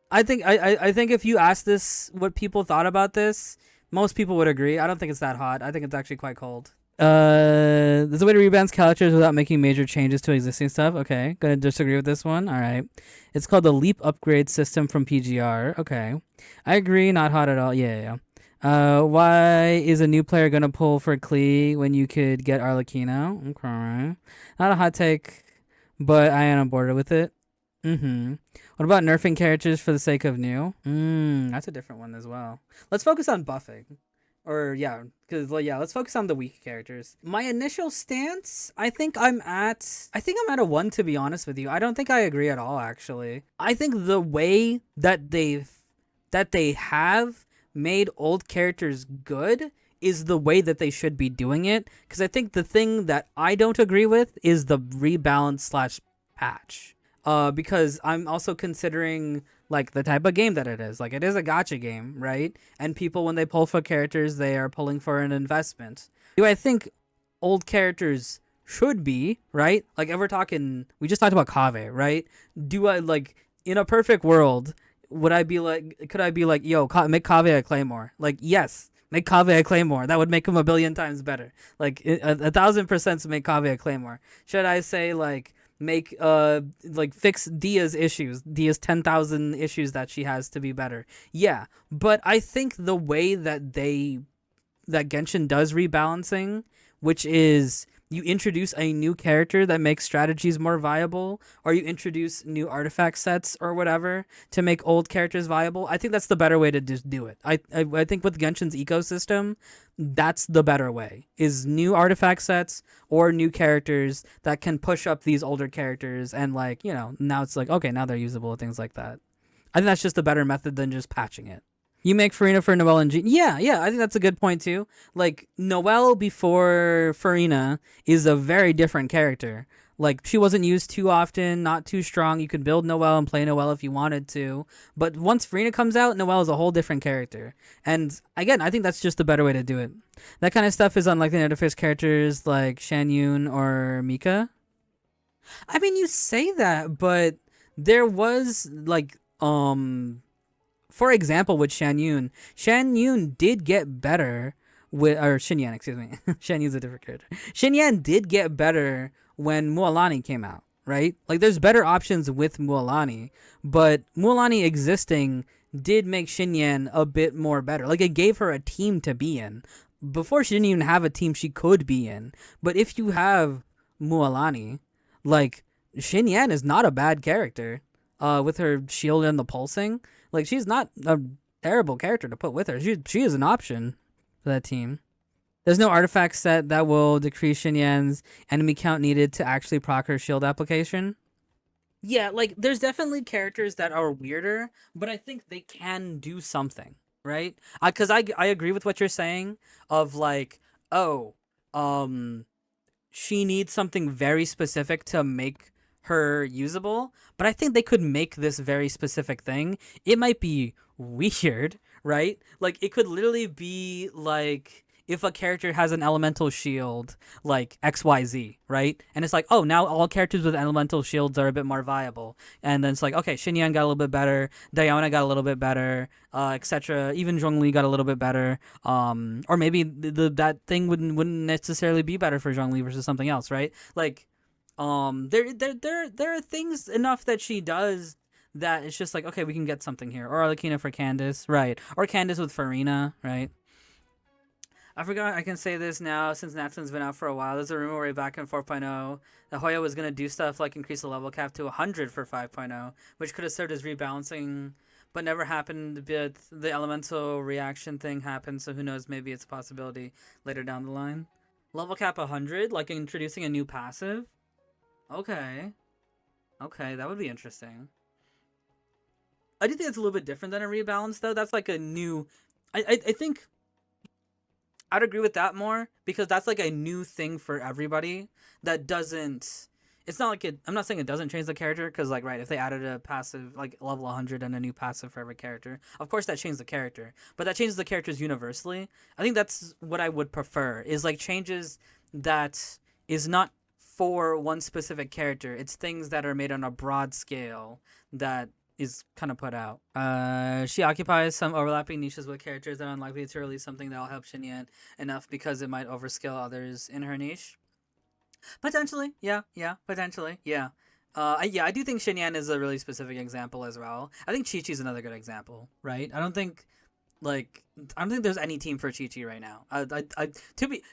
I think if you ask this, what people thought about this, most people would agree. I don't think it's that hot. I think it's actually quite cold. There's a way to rebalance characters without making major changes to existing stuff. Okay, gonna disagree with this one. All right, it's called the Leap Upgrade System from PGR. Okay, I agree. Not hot at all. Yeah. Why is a new player gonna pull for Klee when you could get Arlecchino? Okay, not a hot take, but I am on board with it. What about nerfing characters for the sake of new? That's a different one as well. Let's focus on buffing. Let's focus on the weak characters. My initial stance, I think I'm at a 1, to be honest with you. I don't think I agree at all, actually. I think the way that they have made old characters good is the way that they should be doing it. Because I think the thing that I don't agree with is the rebalance slash patch. Because I'm also considering like the type of game that it is. Like it is a gacha game, right? And people, when they pull for characters, they are pulling for an investment. Do I think old characters should be, right? Like if we're talking, we just talked about Kave, right? Do I like in a perfect world? Would I be like? Could I be like, yo, make Kave a Claymore? Like yes. Make Kave a Claymore. That would make him a billion times better. Like 1,000% to make Kave a Claymore. Should I say make like fix Dia's issues, Dia's 10,000 issues that she has to be better? Yeah, but I think the way that Genshin does rebalancing, which is you introduce a new character that makes strategies more viable, or you introduce new artifact sets or whatever to make old characters viable. I think that's the better way to just do it. I think with Genshin's ecosystem, that's the better way, is new artifact sets or new characters that can push up these older characters, and now it's like, okay, now they're usable and things like that. I think that's just a better method than just patching it. You make Farina for Noelle and Jean. Yeah, yeah, I think that's a good point too. Like Noelle before Farina is a very different character. Like she wasn't used too often, not too strong. You could build Noelle and play Noelle if you wanted to. But once Farina comes out, Noelle is a whole different character. And again, I think that's just the better way to do it. That kind of stuff is unlikely to interface characters like Shan Yun or Mika. I mean, you say that, but there was for example, with Shan Yun did get better with, or Shin Yan, excuse me. Shan Yun's a different character. Shin Yan did get better when Mualani came out, right? Like, there's better options with Mualani, but Mualani existing did make Shin Yan a bit more better. Like, it gave her a team to be in. Before, she didn't even have a team she could be in. But if you have Mualani, like, Shin Yan is not a bad character. With her shield and the pulsing, like she's not a terrible character to put with her. She is an option for that team. There's no artifact set that will decrease Shin Yan's enemy count needed to actually proc her shield application. Yeah, like there's definitely characters that are weirder, but I think they can do something, right? Because I agree with what you're saying of like, oh, she needs something very specific to make her usable, but I think they could make this very specific thing. It might be weird, right? Like it could literally be like if a character has an elemental shield like XYZ, right? And it's like, oh, now all characters with elemental shields are a bit more viable. And then it's like, okay, Xinyan got a little bit better, Diana got a little bit better, etc. Even Zhongli got a little bit better. Or maybe that thing wouldn't necessarily be better for Zhongli versus something else, right? Like there are things enough that she does that it's just like, okay, we can get something here. Or Arlecchino for Candace, right? Or Candace with Farina, right? I forgot I can say this now since Natsun's been out for a while. There's a rumor way back in 4.0 that Hoya was going to do stuff like increase the level cap to 100 for 5.0, which could have served as rebalancing, but never happened. But the elemental reaction thing happened, so who knows, maybe it's a possibility later down the line. Level cap 100, like introducing a new passive? Okay. Okay, that would be interesting. I do think it's a little bit different than a rebalance, though. That's like a new... I think I'd agree with that more, because that's like a new thing for everybody that doesn't... It's not like it... I'm not saying it doesn't change the character, because, like, right, if they added a passive, like, level 100 and a new passive for every character, of course that changes the character. But that changes the characters universally. I think that's what I would prefer, is, like, changes that is not for one specific character. It's things that are made on a broad scale that is kind of put out. She occupies some overlapping niches with characters that are unlikely to release something that will help Xinyan enough because it might overskill others in her niche. Potentially, yeah, potentially, yeah. I do think Xinyan is a really specific example as well. I think Chi-Chi's another good example, right? I don't think there's any team for Chi-Chi right now.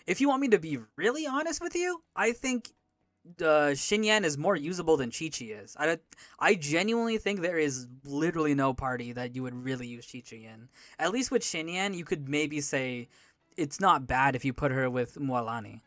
If you want me to be really honest with you, I think Xinyan is more usable than Chi-Chi is. I genuinely think there is literally no party that you would really use Chi-Chi in. At least with Xinyan, you could maybe say it's not bad if you put her with Mualani.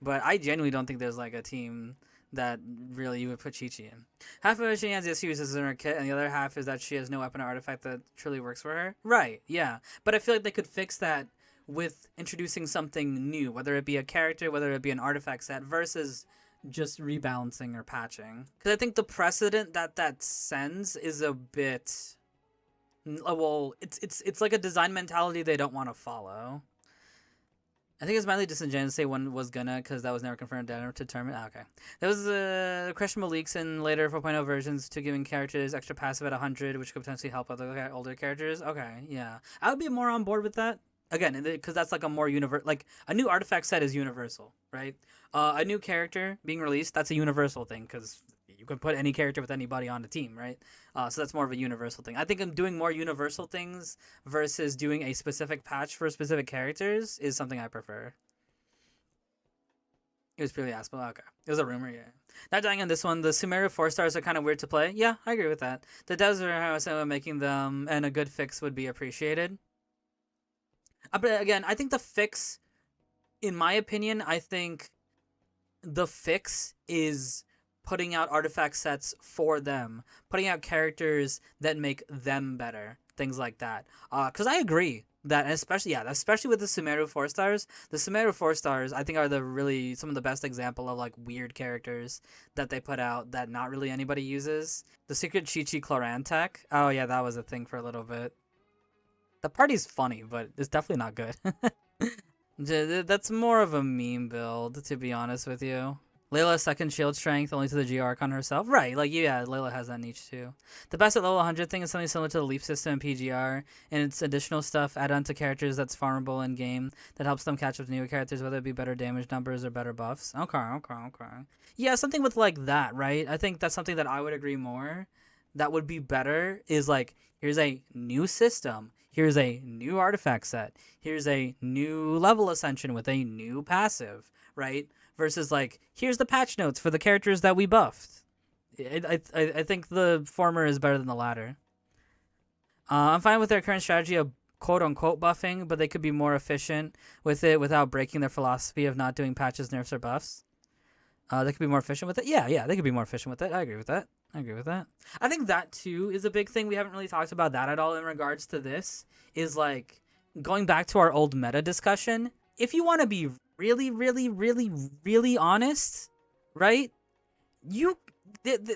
But I genuinely don't think there's like a team that really you would put Chi-Chi in. Half of Xinyan's issues is in her kit, and the other half is that she has no weapon or artifact that truly works for her. Right, yeah. But I feel like they could fix that with introducing something new, whether it be a character, whether it be an artifact set, versus just rebalancing or patching. Because I think the precedent that sends is a bit Well, it's like a design mentality they don't want to follow. I think it's mildly disingenuous to say one was gonna, because that was never confirmed or determined. Okay. There was questionable leaks in later 4.0 versions to giving characters extra passive at 100, which could potentially help other older characters. Okay, yeah. I would be more on board with that. Again, because that's like a more universal, like a new artifact set is universal, right? A new character being released, that's a universal thing, because you can put any character with anybody on the team, right? So that's more of a universal thing. I think I'm doing more universal things versus doing a specific patch for specific characters is something I prefer. It was purely Aspel. Okay. It was a rumor, yeah. Not dying on this one. The Sumeru 4 stars are kind of weird to play. Yeah, I agree with that. The devs are making them, and a good fix would be appreciated. But again, I think the fix, in my opinion, I think the fix is putting out artifact sets for them, putting out characters that make them better, things like that. Because I agree that, especially with the Sumeru 4 stars, the Sumeru 4 stars I think are the really some of the best example of like weird characters that they put out that not really anybody uses. The secret Chi-Chi Cloran tech. Oh yeah, that was a thing for a little bit. The party's funny, but it's definitely not good. That's more of a meme build, to be honest with you. Layla's second shield strength only to the G Archon herself. Right, like, yeah, Layla has that niche too. The best at level 100 thing is something similar to the leap system in PGR, and it's additional stuff add on to characters that's farmable in game that helps them catch up to newer characters, whether it be better damage numbers or better buffs. Okay. Yeah, something with like that, right? I think that's something that I would agree more. That would be better is like, here's a new system. Here's a new artifact set. Here's a new level ascension with a new passive, right? Versus like, here's the patch notes for the characters that we buffed. I think the former is better than the latter. I'm fine with their current strategy of quote unquote buffing, but they could be more efficient with it without breaking their philosophy of not doing patches, nerfs, or buffs. They could be more efficient with it. Yeah, they could be more efficient with it. I agree with that. I think that too is a big thing. We haven't really talked about that at all in regards to this. Is like going back to our old meta discussion. If you want to be really honest, right? Not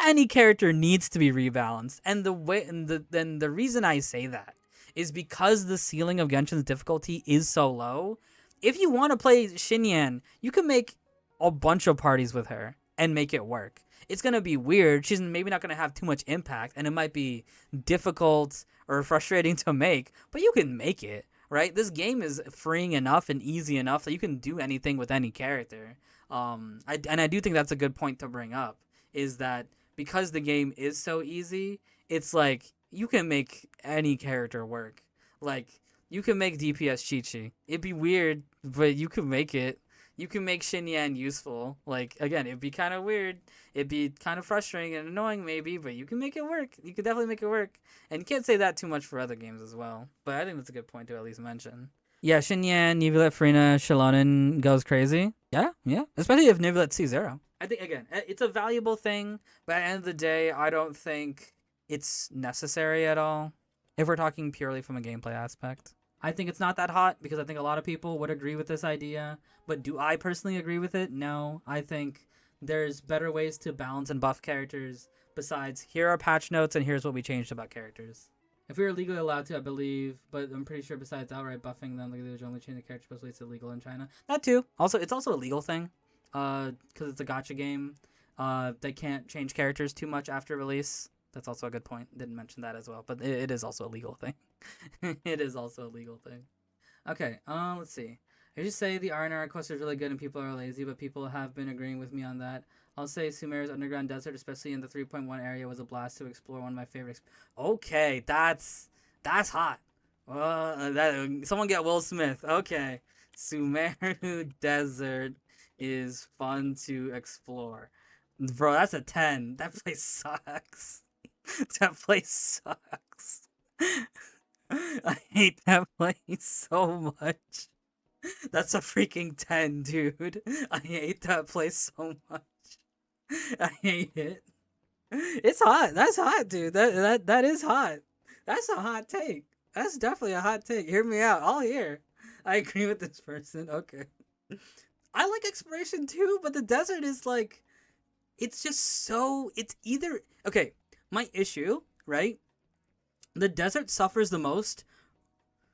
any character needs to be rebalanced, and the reason I say that is because the ceiling of Genshin's difficulty is so low. If you want to play Xinyan, you can make a bunch of parties with her and make it work. It's going to be weird. She's maybe not going to have too much impact, and it might be difficult or frustrating to make, but you can make it, right? This game is freeing enough and easy enough that you can do anything with any character. I do think that's a good point to bring up, is that because the game is so easy, it's like you can make any character work. Like, you can make DPS Chi-Chi. It'd be weird, but you can make it. You can make Xinyan useful. Like, again, it'd be kind of weird. It'd be kind of frustrating and annoying maybe, but you can make it work. You could definitely make it work. And you can't say that too much for other games as well. But I think that's a good point to at least mention. Yeah, Xinyan, Nivelet, Farina, Shallonen goes crazy. Yeah. Especially if Nivelet sees Zero. I think, again, it's a valuable thing, but at the end of the day, I don't think it's necessary at all, if we're talking purely from a gameplay aspect. I think it's not that hot because I think a lot of people would agree with this idea. But do I personally agree with it? No. I think there's better ways to balance and buff characters besides here are patch notes and here's what we changed about characters. If we were legally allowed to, I believe, but I'm pretty sure besides outright buffing them, like they would only change the character supposedly it's illegal in China. That too. Also, it's also a legal thing because it's a gacha game. They can't change characters too much after release. That's also a good point. Didn't mention that as well, but it is also a legal thing. It is also a legal thing. Okay, let's see. I just say the R&R quest is really good and people are lazy, but people have been agreeing with me on that. I'll say Sumeru's underground desert, especially in the 3.1 area, was a blast to explore. One of my favorites. Okay, that's hot. Someone get Will Smith. Okay, Sumeru Desert is fun to explore. Bro, that's a 10. That place sucks. That place sucks. I hate that place so much. That's a freaking 10, dude. I hate that place so much. I hate it. It's hot. That's hot, dude. That is hot. That's a hot take. That's definitely a hot take. Hear me out. All here. I agree with this person. Okay. I like exploration too, but the desert is like, it's just so, it's either, okay, my issue, right, The desert suffers the most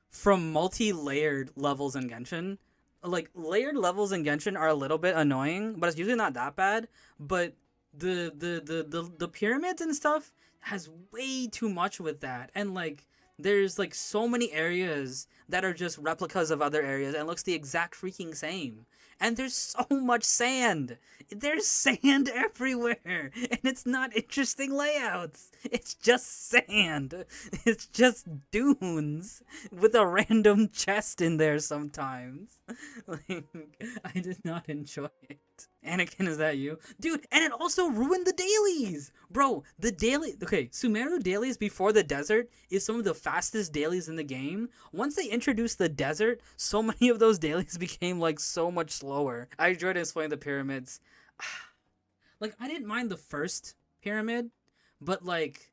from multi-layered levels in Genshin. Like layered levels in Genshin are a little bit annoying, but it's usually not that bad. But the pyramids and stuff has way too much with that, and like there's like so many areas that are just replicas of other areas and looks the exact freaking same. And there's so much sand. There's sand everywhere, and it's not interesting layouts. It's just sand. It's just dunes with a random chest in there sometimes. Like, I did not enjoy it. Anakin, is that you? Dude, and it also ruined the dailies! Bro, the daily... Okay, Sumeru dailies before the desert is some of the fastest dailies in the game. Once they introduced the desert, so many of those dailies became, like, so much slower. I enjoyed explaining the pyramids. Like, I didn't mind the first pyramid, but, like,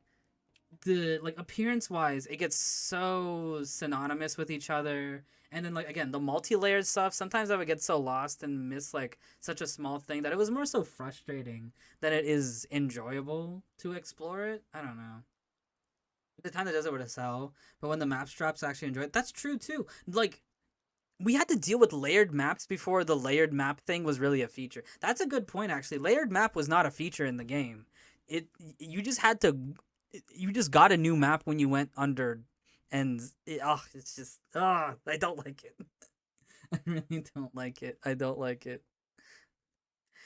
the like appearance wise it gets so synonymous with each other, and then like again the multi-layered stuff, sometimes I would get so lost and miss like such a small thing that it was more so frustrating than it is enjoyable to explore it. I don't know. The time the desert would sell, but when the maps drops I actually enjoy it. That's true too. Like we had to deal with layered maps before the layered map thing was really a feature. That's a good point actually. Layered map was not a feature in the game. It you just had to you just got a new map when you went under, and it's just I don't like it. I really don't like it. I don't like it.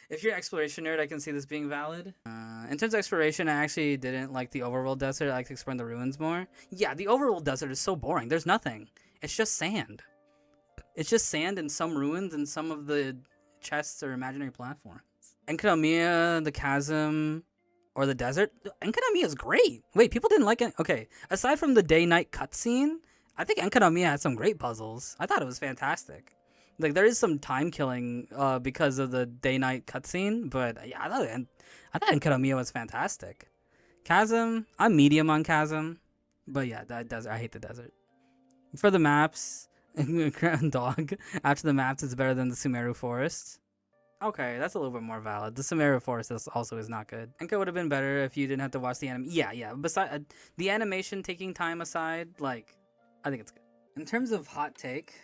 If you're an exploration nerd, I can see this being valid. In terms of exploration, I actually didn't like the overworld desert. I like exploring the ruins more. Yeah, the overworld desert is so boring. There's nothing. It's just sand. It's just sand and some ruins and some of the chests or imaginary platforms. Enkanomiya, the chasm, or the desert. Enkanomiya is great. Wait, people didn't like it? Okay, aside from the day-night cutscene, I think Enkanomiya had some great puzzles. I thought it was fantastic. Like, there is some time killing because of the day-night cutscene, but yeah, I thought Enkanomiya was fantastic. Chasm, I'm medium on Chasm, but yeah, that desert, I hate the desert. For the maps, Dog, after the maps, it's better than the Sumeru Forest. Okay, that's a little bit more valid. The Sumeru Forest also is not good. Enka would have been better if you didn't have to watch the anime. Yeah. Besides the animation taking time aside, like, I think it's good. In terms of hot take,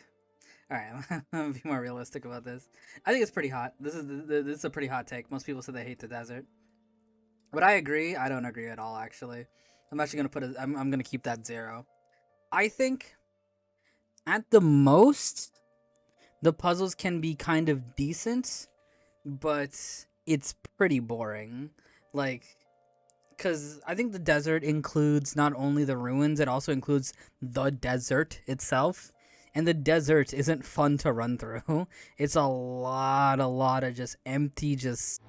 all right, I'm gonna be more realistic about this. I think it's pretty hot. This is a pretty hot take. Most people say they hate the desert, but I agree. I don't agree at all. Actually, I'm actually gonna put it. I'm gonna keep that 0. I think at the most, the puzzles can be kind of decent, but it's pretty boring. Like, because I think the desert includes not only the ruins, it also includes the desert itself. And the desert isn't fun to run through. It's a lot of just empty, just